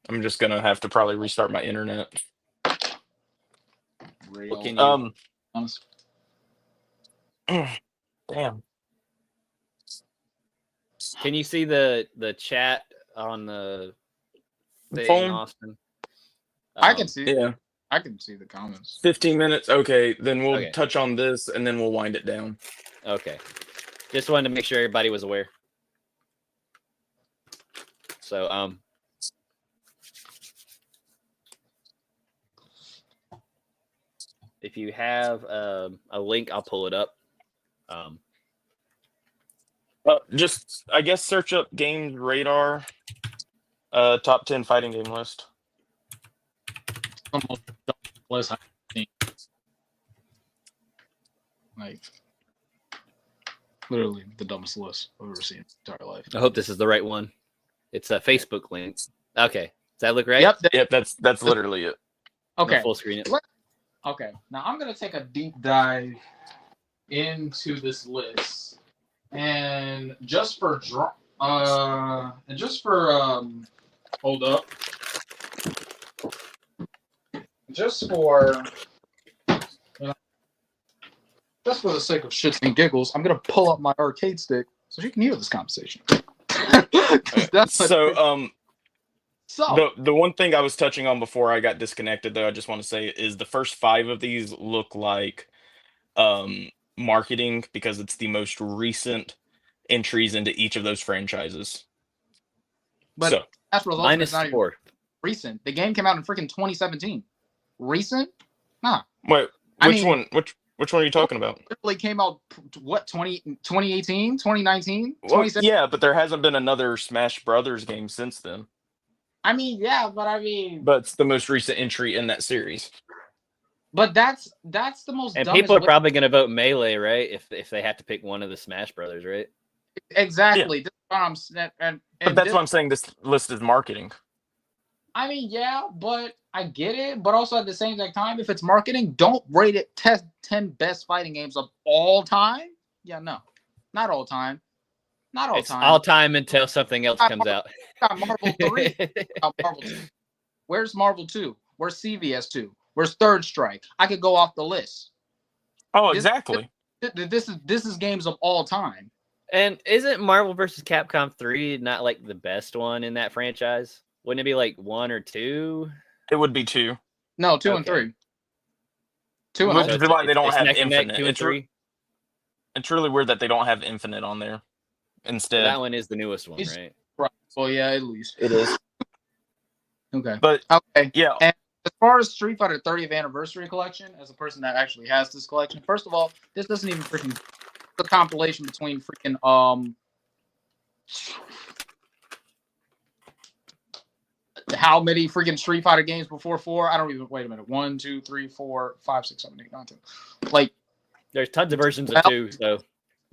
I'm just gonna have to probably restart my internet. Real. Can you? Damn. Can you see the chat on the thing, Phone? Austin? I can see. Yeah. I can see the comments. 15 minutes. Okay, then we'll Okay. touch on this and then we'll wind it down. Okay. Just wanted to make sure everybody was aware. So, if you have a link, I'll pull it up. Just, I guess, search up Games Radar, top 10 fighting game list. Almost less I've seen. Like, literally the dumbest list I've ever seen in my entire life. I hope this is the right one. It's a Facebook link. Okay. Does that look right? Yep. That's literally it. Okay. Full screen it. Okay. Now I'm gonna take a deep dive into this list, and just for hold up. Just for the sake of shits and giggles, I'm gonna pull up my arcade stick so you can hear this conversation. So the one thing I was touching on before I got disconnected, though, I just want to say is the first 5 of these look like marketing because it's the most recent entries into each of those franchises. But so, that's results. Minus Not even 4. recent. The game came out in freaking 2017. Recent? Nah. Wait, I which mean- one? Which one are you talking about? It really came out, what, 2018, 2019? Well, yeah, but there hasn't been another Smash Brothers game since then. I mean, yeah, but I mean, But it's the most recent entry in that series. but that's the most. And dumbest people are way- probably going to vote Melee, right? If they have to pick one of the Smash Brothers, right? exactly. This is what I'm and But that's this- why I'm saying this list is marketing. I mean, yeah, but I get it. But also at the same time, if it's marketing, don't rate it 10 best fighting games of all time. Yeah, no, not all time. Not all It's time. all time until something else comes out. Got Marvel 3. Got Marvel 2. Where's Marvel 2? Where's CVS 2? Where's Third Strike? I could go off the list. Oh, This- exactly. This is games of all time. And isn't Marvel vs. Capcom 3 not like the best one in that franchise? Wouldn't it be like 1 or 2? It would be 2. No, 2 and Okay. 3. 2 and Which only. is why they don't It's have neck and neck, Infinite. 2 and 3. It's really weird that they don't have Infinite on there instead. That one is the newest one, It's- right? Right. Well, yeah, at least. It is. Okay. But Okay. yeah, And as far as Street Fighter 30th Anniversary Collection, as a person that actually has this collection, first of all, this doesn't even freaking the compilation between freaking how many freaking Street Fighter games before 4? I don't even wait a minute. 1, 2, 3, 4, 5, 6, 7, 8, 9, 10. Like There's tons of versions of 2, so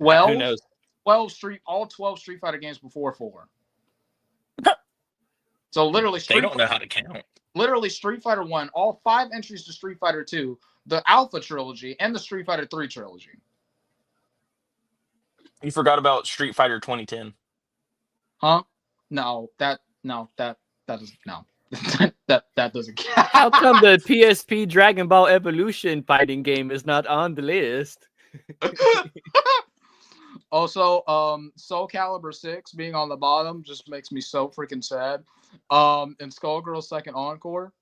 12, who knows? 12 Street Fighter games before 4. So literally They don't know how to count. Literally Street Fighter 1, all 5 entries to Street Fighter 2, the Alpha trilogy, and the Street Fighter 3 trilogy. You forgot about Street Fighter 2010. Huh? No, that doesn't no. that doesn't count. How come the PSP Dragon Ball Evolution fighting game is not on the list? Also, Soul Calibur 6 being on the bottom just makes me so freaking sad. And Skullgirl's second encore.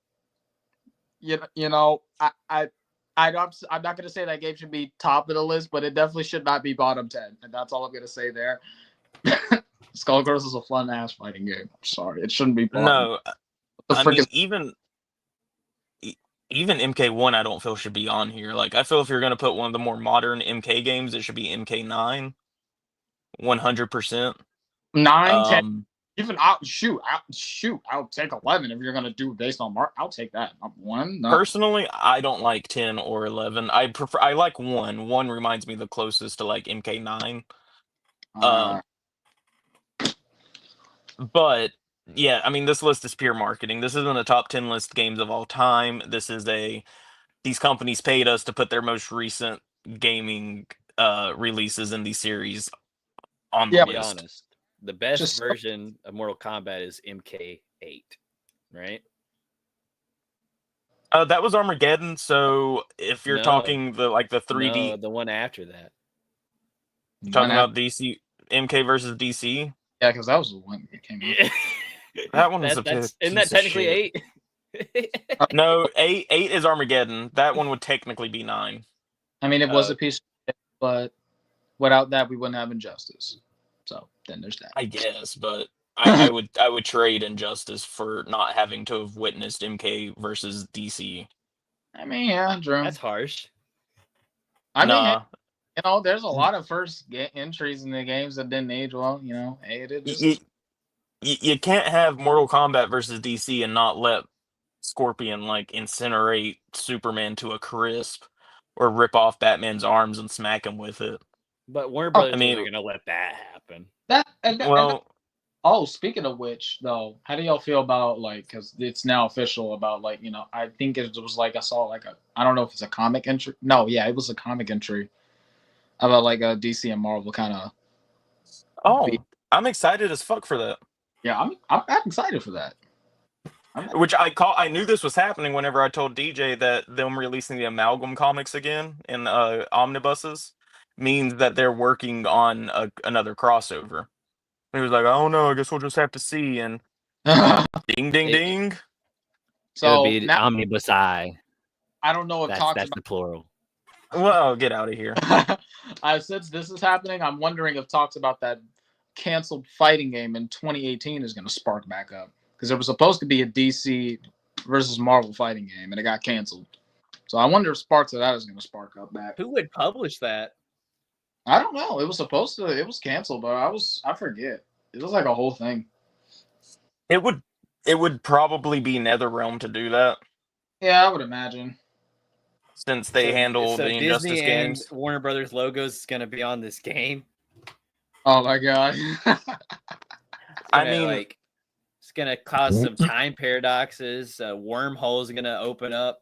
You know, I'm not gonna say that game should be top of the list, but it definitely should not be bottom 10, and that's all I'm gonna say there. Skullgirls is a fun ass fighting game. I'm sorry, it shouldn't be bottom. No, The I mean freaking even MK1 I don't feel should be on here. Like I feel if you're gonna put one of the more modern MK games, it should be MK9, 100%. 9, 10. Even I'll take 11 if you're gonna do it based on mark. I'll take that. 1. No. Personally, I don't like 10 or 11. I like 1. 1 reminds me the closest to like MK9. But yeah, I mean this list is pure marketing. This isn't a top 10 list games of all time. This is these companies paid us to put their most recent gaming releases in these series on the To be list. honest, the best Just- version of Mortal Kombat is MK8, right? That was Armageddon. So if you're No. talking the 3D, No, the one after that. talking about DC MK versus DC, Yeah, because that was the one that came out. that one was Isn't that technically 8? No, 8 is Armageddon. That one would technically be 9. I mean, it was a piece of shit, but without that, we wouldn't have Injustice. So then there's that. I guess, but I would trade Injustice for not having to have witnessed MK versus DC. I mean, yeah, Drew. That's harsh. I mean, Nah, you know, there's a lot of first entries in the games that didn't age well. You know, it just you can't have Mortal Kombat versus DC and not let Scorpion incinerate Superman to a crisp or rip off Batman's arms and smack him with it. But Warner Brothers mean- isn't going to let that happen. Well, Oh, speaking of which, though, how do y'all feel about because it's now official about I think it was I saw I don't know if it's a comic entry. No, yeah, it was a comic entry about a DC and Marvel kind of. oh, I'm excited as fuck for that. Yeah, I'm excited for that. Which I knew this was happening whenever I told DJ that them releasing the Amalgam comics again in omnibuses means that they're working on another crossover. He was like, "Oh no, I guess we'll just have to see." And ding, ding, ding. So It would be now, Omnibus I. I don't know if talks That's the plural. Well, get out of here. since this is happening, I'm wondering if talks about that canceled fighting game in 2018 is going to spark back up because there was supposed to be a DC versus Marvel fighting game and it got canceled. So I wonder if sparks of that is going to spark up back. Who would publish that? I don't know. It was supposed to. It was canceled, but I forget. It was like a whole thing. It would probably be NetherRealm to do that Yeah, I would imagine. since they handle so the Injustice Disney games. and Warner Brothers logos is going to be on this game. Oh my god. I mean, it's going to cause some time paradoxes. Wormholes are going to open up.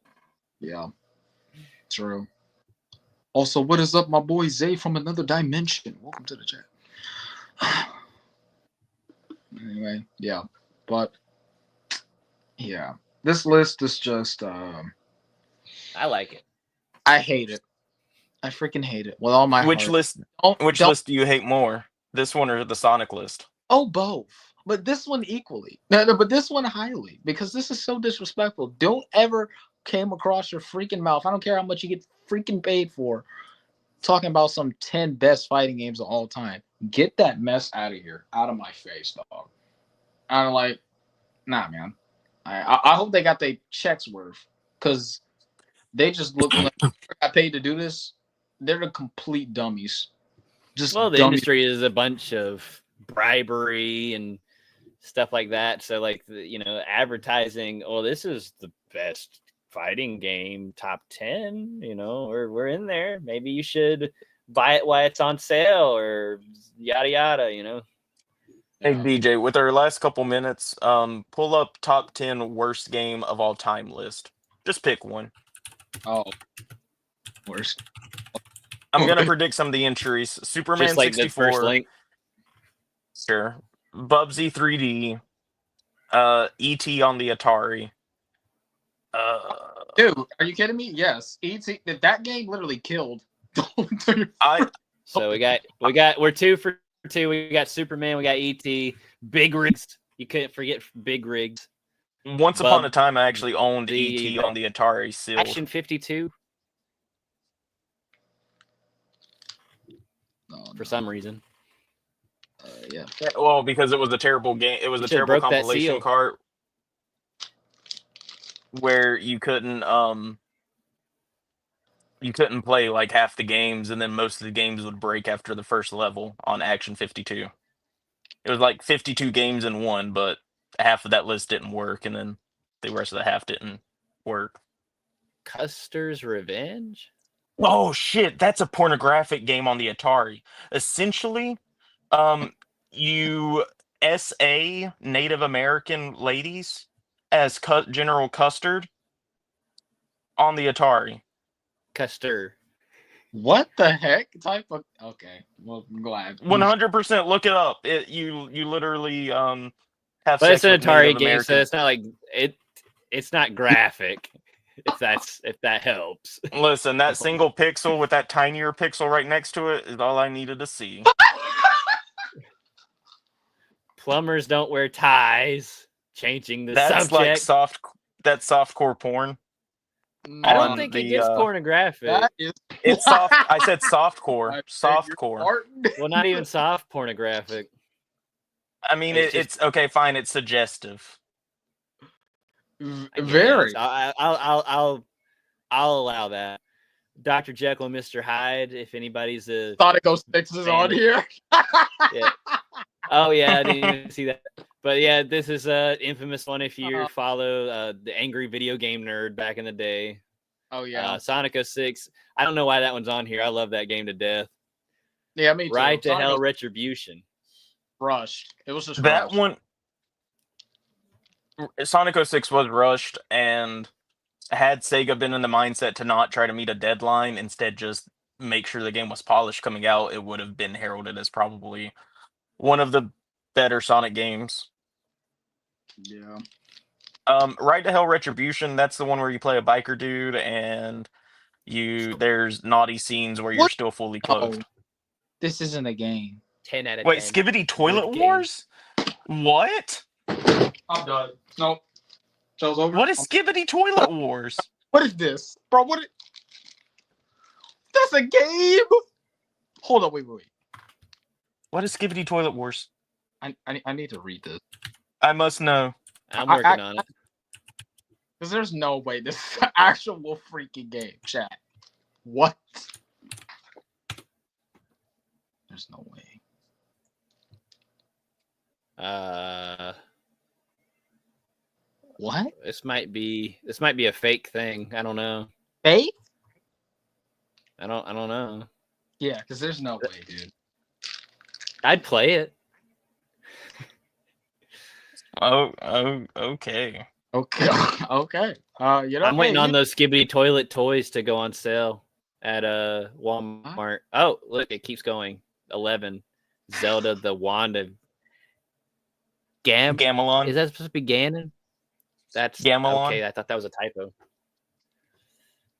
Yeah, true. Also, what is up, my boy Zay from another dimension? Welcome to the chat. Anyway, yeah, but yeah, this list is just I like it. I hate it. I freaking hate it with all my which heart. list? Don't- Which don't- list do you hate more? This one or the Sonic list? Oh, both. But this one equally. No, but this one highly because this is so disrespectful. Don't ever came across your freaking mouth. I don't care how much you get freaking paid for talking about some 10 best fighting games of all time. Get that mess out of here, out of my face, dog. I'm nah, man. I hope they got their checks worth because they just look like they got paid to do this. They're the complete dummies. Just Well, the dummy. industry is a bunch of bribery and stuff like that. So, like, advertising. Oh, this is the best fighting game, top 10. We're in there. Maybe you should buy it while it's on sale, or yada yada. Hey Yeah. BJ, with our last couple minutes, pull up top 10 worst game of all time list. Just pick one. Oh, worst. I'm gonna predict some of the entries. Superman Just like the first 64, link. sure. Bubsy 3D, ET on the Atari. Dude, are you kidding me? Yes. That game literally killed. So we're 2 for 2. We got Superman, we got ET, Big Rigs. You couldn't forget Big Rigs. Once upon a time, I actually owned the- ET on the Atari sealed. Action 52 for some reason. Yeah. Well, because it was a terrible game. It was a Should've terrible broke that compilation seal. cart where you couldn't play like half the games, and then most of the games would break after the first level on Action 52. It was like 52 games in one, but half of that list didn't work, and then the rest of the half didn't work. Custer's Revenge? Oh shit, that's a pornographic game on the Atari. Essentially, you SA Native American ladies as General Custard on the Atari. Custer. What the heck type of? Okay, well, I'm glad. 100%. Look it up. You literally have But sex it's an with Atari Native game, so American. it's not like it's not graphic. if that helps. Listen, that single pixel with that tinier pixel right next to it is all I needed to see. Plumbers don't wear ties. Changing the That's subject. like softcore porn. I don't on think the, it gets pornographic. That is. It's soft. I said softcore. I beg your Softcore. pardon. Well, not even soft pornographic. I mean, It's it's okay. Fine. It's suggestive. I Very. guess. I'll allow that. Dr. Jekyll and Mr. Hyde. If anybody's a Thought it goes sixes on Fan. here. yeah. Oh yeah, I didn't even see that. But yeah, this is a infamous one. If you follow the angry video game nerd back in the day, Oh yeah. Sonic 06. I don't know why that one's on here. I love that game to death. Yeah, me too. Right to Sonic Hell was Retribution. rushed. It was just That rushed. one, Sonic 06 was rushed, and had Sega been in the mindset to not try to meet a deadline, instead just make sure the game was polished coming out, it would have been heralded as probably one of the better Sonic games. Yeah. Right to Hell Retribution, that's the one where you play a biker dude, and there's naughty scenes where you're What? still fully clothed. This isn't a game. 10 out of Wait, 10. Skibidi Toilet Good game. Wars? What? I'm done. Nope. Show's over. What is Skibidi Toilet Wars? What is this, bro? That's a game. Hold up, wait. What is Skibidi Toilet Wars? I need to read this I must know. I'm working on it. because there's no way this is an actual freaking game. Chat. What? There's no way. What? This might be a fake thing. I don't know. Faith? I don't know. Yeah, because there's no way, dude. I'd play it. Oh, okay. Okay. Okay. I'm waiting on those Skibidi toilet toys to go on sale at Walmart. Oh, look, it keeps going. 11. Zelda the Wand of Gamelon. Is that supposed to be Ganon? That's Gamelon? okay. I thought that was a typo.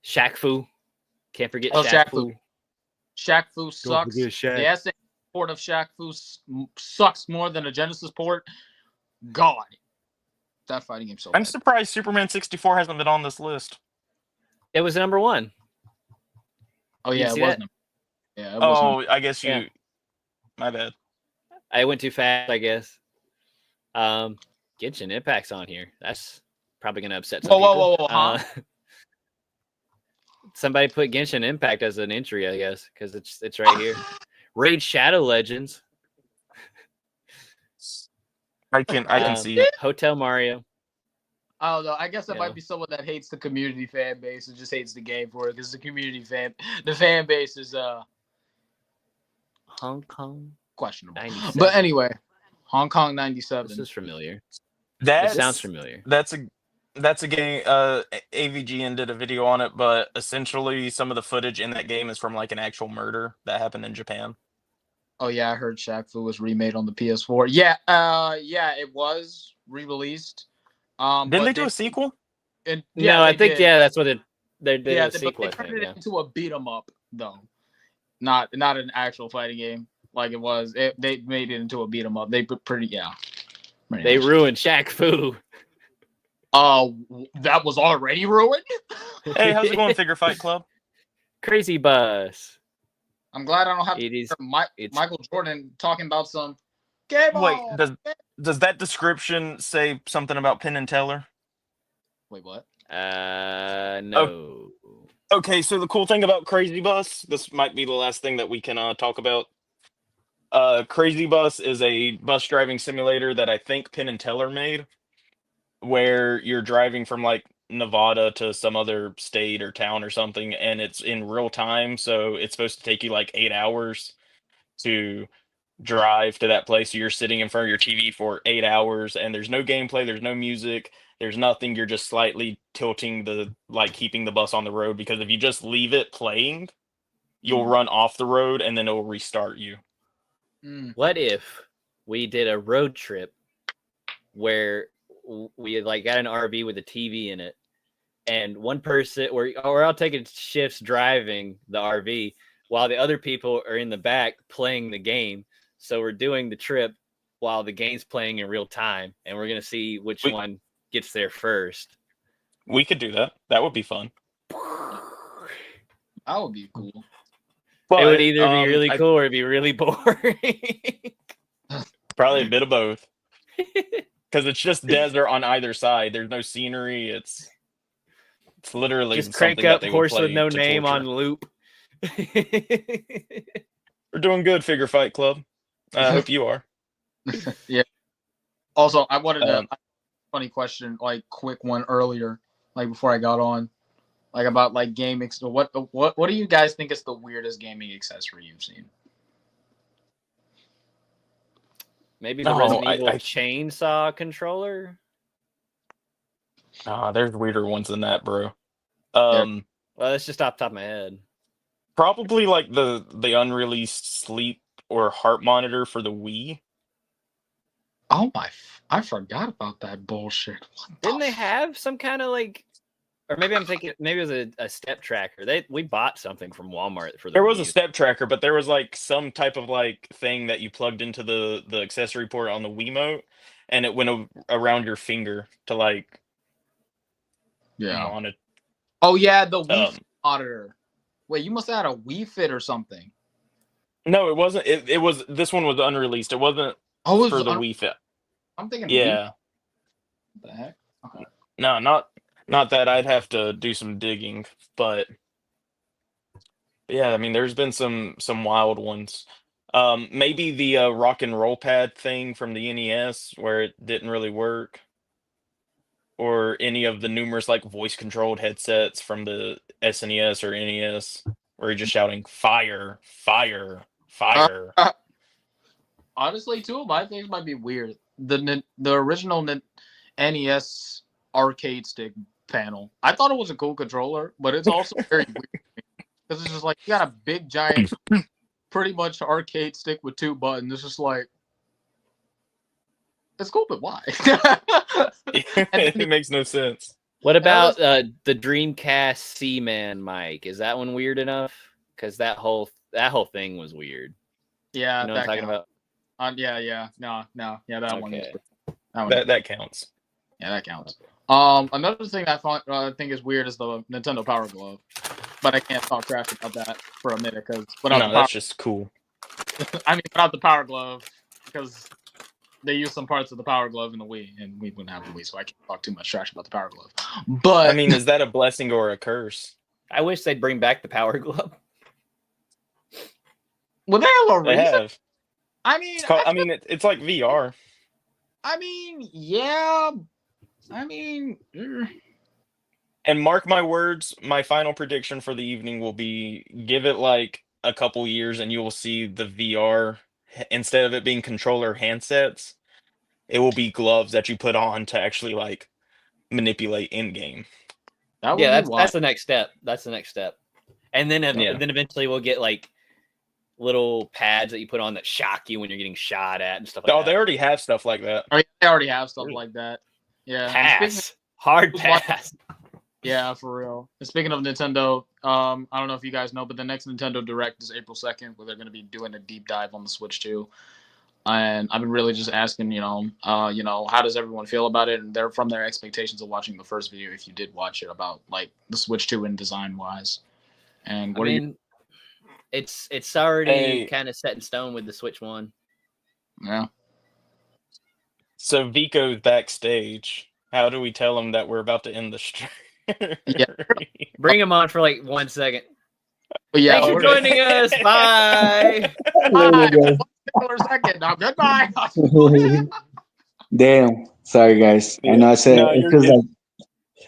Shaq Fu. Can't forget Oh, Shaq Shaq Fu. Fu. Shaq Fu sucks. forget Shaq. The SA port of Shaq Fu sucks more than a Genesis port. God. That fighting game so I'm bad. surprised Superman 64 hasn't been on this list. It was number 1. Oh You yeah, it see was. that? Yeah, it was. Oh, I guess you. Yeah. My bad. I went too fast, I guess. Genshin Impact's on here. That's probably gonna upset some Whoa, people. huh? Somebody put Genshin Impact as an entry, I guess, because it's right here. Raid Shadow Legends. I can see it. Hotel Mario. I don't know. I guess it Yeah. might be someone that hates the community fan base and just hates the game for it because the fan base is Hong Kong questionable. 97. But anyway, Hong Kong This '97. is familiar. That It sounds familiar. That's a game. AVGN did a video on it, but essentially some of the footage in that game is from like an actual murder that happened in Japan. Oh yeah, I heard Shaq Fu was remade on the PS4. Yeah, it was re-released. Didn't but they do a sequel? No, I think that's what they did Yeah, a sequel. but they I turned think, it into a beat 'em up though, not an actual fighting game like it was. They made it into a beat 'em up. They put pretty They ruined Shaq Fu. That was already ruined. Hey, how's it going, Figure Fight Club? Crazy Bus. I'm glad I don't have to It is. hear Michael Jordan talking about some game Wait, on. does that description say something about Penn and Teller? Wait, what? No. Okay, so the cool thing about Crazy Bus, this might be the last thing that we can talk about. Crazy Bus is a bus driving simulator that I think Penn and Teller made, where you're driving from like Nevada to some other state or town or something, and it's in real time. So it's supposed to take you like 8 hours to drive to that place. So you're sitting in front of your TV for 8 hours, and there's no gameplay, there's no music, there's nothing. You're just slightly tilting keeping the bus on the road, because if you just leave it playing, you'll run off the road and then it'll restart you. What if we did a road trip where we like got an RV with a TV in it, and one person we're all taking shifts driving the RV while the other people are in the back playing the game. So we're doing the trip while the game's playing in real time, and we're gonna see which one gets there first. We could do that. That would be fun. That would be cool. But, it would either be really cool or it'd be really boring. Probably a bit of both. Because it's just desert on either side. There's no scenery. It's literally just crank up Horse with No Name on loop. We're doing good, Figure Fight Club. I hope you are. Yeah. Also, I wanted a funny question, like quick one earlier, like before I got on, like about like gaming. So what do you guys think is the weirdest gaming accessory you've seen? Maybe the Resident Evil chainsaw controller. There's weirder ones than that, bro. Well, that's just off the top of my head. Probably like the unreleased sleep or heart monitor for the Wii. Oh my! I forgot about that bullshit. Didn't they have some kind of like, or maybe I'm thinking maybe it was a step tracker. We bought something from Walmart for the There was Wii. a step tracker, but there was like some type of like thing that you plugged into the accessory port on the Wiimote, and it went around your finger to like on it. Oh yeah, the Wii monitor. Wait, you must have had a Wii Fit or something. No, it wasn't. It was, this one was unreleased. It wasn't for the Wii Fit. I'm thinking. Yeah. What the heck? Okay. No, not that. I'd have to do some digging, but yeah, I mean, there's been some wild ones. Maybe the rock and roll pad thing from the NES where it didn't really work, or any of the numerous like voice controlled headsets from the SNES or NES where you're just shouting fire, fire, fire. Honestly, two of my things might be weird. The original NES arcade stick panel. I thought it was a cool controller, but it's also very weird because it's just like you got a big giant, pretty much arcade stick with two buttons. It's just like it's cool, but why? It makes no sense. What about the Dreamcast Seaman mic? Is that one weird enough? Because that whole thing was weird. Yeah, you know what I'm talking about. Yeah. No. Yeah, that one. That counts. Yeah, that counts. Another thing I think is weird is the Nintendo Power Glove, but I can't talk trash about that for a minute because that's just cool. I mean, without the Power Glove, because they use some parts of the Power Glove in the Wii, and we wouldn't have the Wii, so I can't talk too much trash about the Power Glove. But I mean, is that a blessing or a curse? I wish they'd bring back the Power Glove. Would they have a They reason? have. I mean, It's called, I mean, it's like VR. Yeah. And mark my words, my final prediction for the evening will be give it like a couple years and you will see the VR, instead of it being controller handsets, it will be gloves that you put on to actually like manipulate in game. That would Yeah, be that's wild. the next step. That's the next step. And then Yeah. then eventually we'll get like little pads that you put on that shock you when you're getting shot at and stuff like Oh, that. they already have stuff like that. They already have stuff Really? like that. Yeah. And speaking Pass. Hard Who's watching- pass. Yeah, for real. And speaking of Nintendo, I don't know if you guys know, but the next Nintendo Direct is April 2nd, where they're going to be doing a deep dive on the Switch 2. And I've been really just asking, how does everyone feel about it? And they're from their expectations of watching the first video, if you did watch it, about like the Switch 2 in design wise. And what it's already Hey. kind of set in stone with the Switch 1. Yeah. So Vico's backstage. How do we tell him that we're about to end the stream? Yeah. Bring him on for like 1 second. But yeah, Thanks for we're joining us. Bye. Bye. 1 second. Now goodbye. Damn. Sorry, guys. I Yeah. know I said No, it's you're 'cause, good.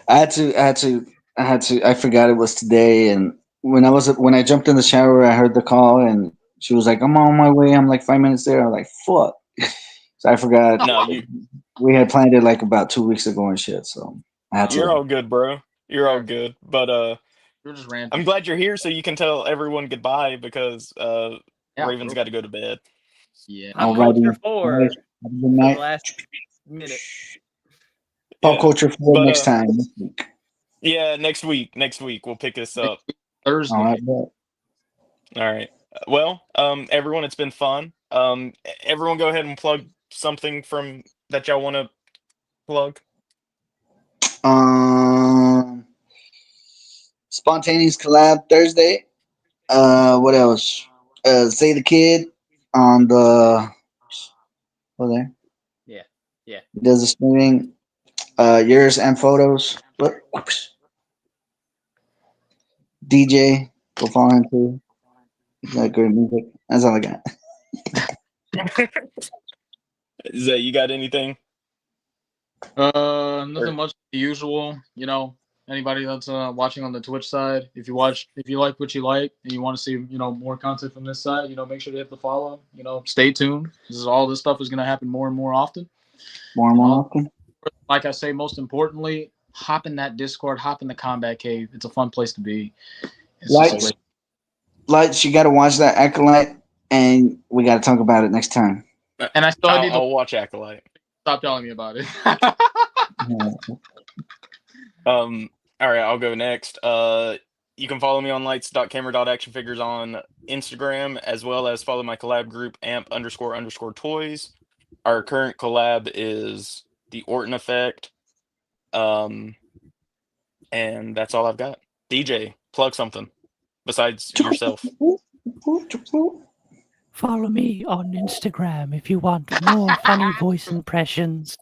like, I forgot it was today, and when I jumped in the shower, I heard the call, and she was like, "I'm on my way." I'm like 5 minutes there. I'm like, "Fuck." So I forgot. No, We had planned it like about 2 weeks ago and shit. So I had you're to. all good, bro. You're all good. But We're just ranting. I'm glad you're here so you can tell everyone goodbye because Yeah, Raven's bro. got to go to bed. Yeah. Pop Alrighty. Culture 4 Have a good for the night. last minute. Pop Yeah. culture for But, next time. Next week. Yeah, next week we'll pick this up. Thursday. All right. bet. All right. Well, everyone, it's been fun. Everyone, go ahead and plug something from that y'all want to plug. Spontaneous collab Thursday. What else? Say the Kid on the. Oh, there. Yeah. Yeah. He does the streaming. Yours and photos. Whoops. DJ. Go follow him too. He's got great music. That's all I got. Zay, you got anything? Nothing much the usual. Anybody that's watching on the Twitch side, if you like what you like and you want to see, more content from this side, make sure to hit the follow. Stay tuned. All this stuff is gonna happen more and more often. More and more often. Like I say, most importantly, hop in that Discord, hop in the Combat Cave. It's a fun place to be. It's just Lights. great. Lights, you got to watch that Acolyte, and we got to talk about it next time. And I still need to I'll watch Acolyte. stop telling me about it. All right, I'll go next. You can follow me on lights.camera.actionfigures on Instagram, as well as follow my collab group amp__toys. Our current collab is the Orton Effect. And that's all I've got. DJ, plug something besides yourself. Follow me on Instagram if you want more funny voice impressions.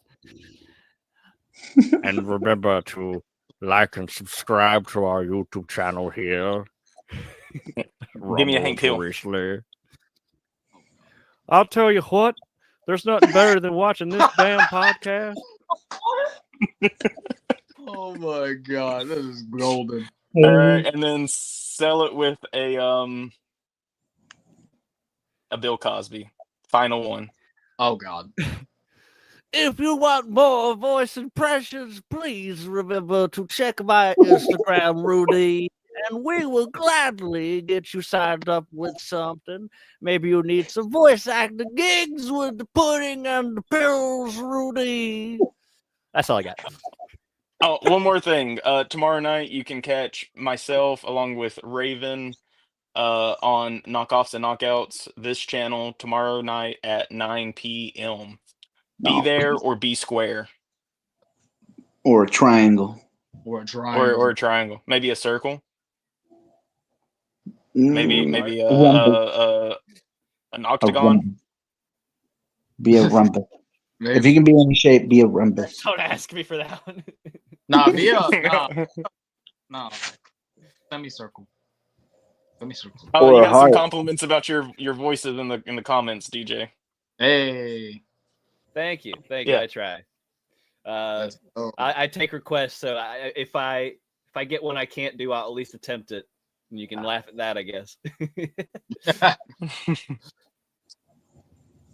And remember to like and subscribe to our YouTube channel here. Give me a Hank Hill. Grizzly. I'll tell you what, there's nothing better than watching this damn podcast. Oh my god, this is golden. All right, and then sell it with a Bill Cosby. Final one. Oh god. If you want more voice impressions, please remember to check my Instagram, Rudy, and we will gladly get you signed up with something. Maybe you need some voice acting gigs with the pudding and the pills, Rudy. That's all I got. Oh, one more thing. Tomorrow night you can catch myself along with Raven on Knockoffs and Knockouts, this channel tomorrow night at 9 p.m. Be there or be square. Or a triangle. Or a triangle. Or a triangle. Maybe a circle. Mm, Maybe rumble. an A octagon. rumble. Be a rumble. Maybe. If you can be in shape, be a rumble. Don't ask me for that one. Nah, be a nah. Semicircle. Let me circle. Oh, Or you a got some heart. compliments about your voices in the comments, DJ. Hey. Thank you. Yeah. I try. Let's go. I take requests, so if I get one I can't do, I'll at least attempt it. And you can laugh at that, I guess.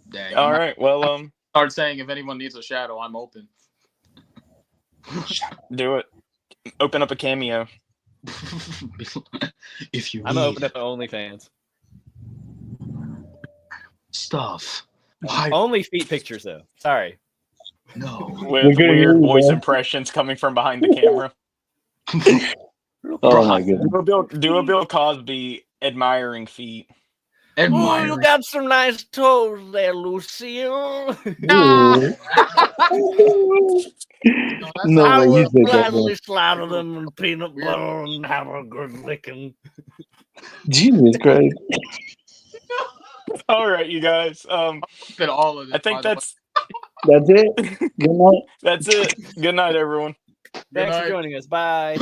Dang, All right. Well, start saying if anyone needs a shadow, I'm open. do it. Open up a cameo. If you I'm gonna open need up the OnlyFans. stuff, Only feet pictures, though. Sorry. no. With gonna weird hear you, voice man. impressions coming from behind the camera. Oh my goodness. Do a Bill Cosby admiring feet. Oh, Admire. you got some nice toes there, Lucille. No, No I way you will said that, gladly man. slather them in peanut Weird. butter and have a good licking. Jesus Christ. All right, you guys. Fit all of this. I think by the way. That's it. Good night. that's it. Good night, everyone. Good Thanks for night. joining us. Bye.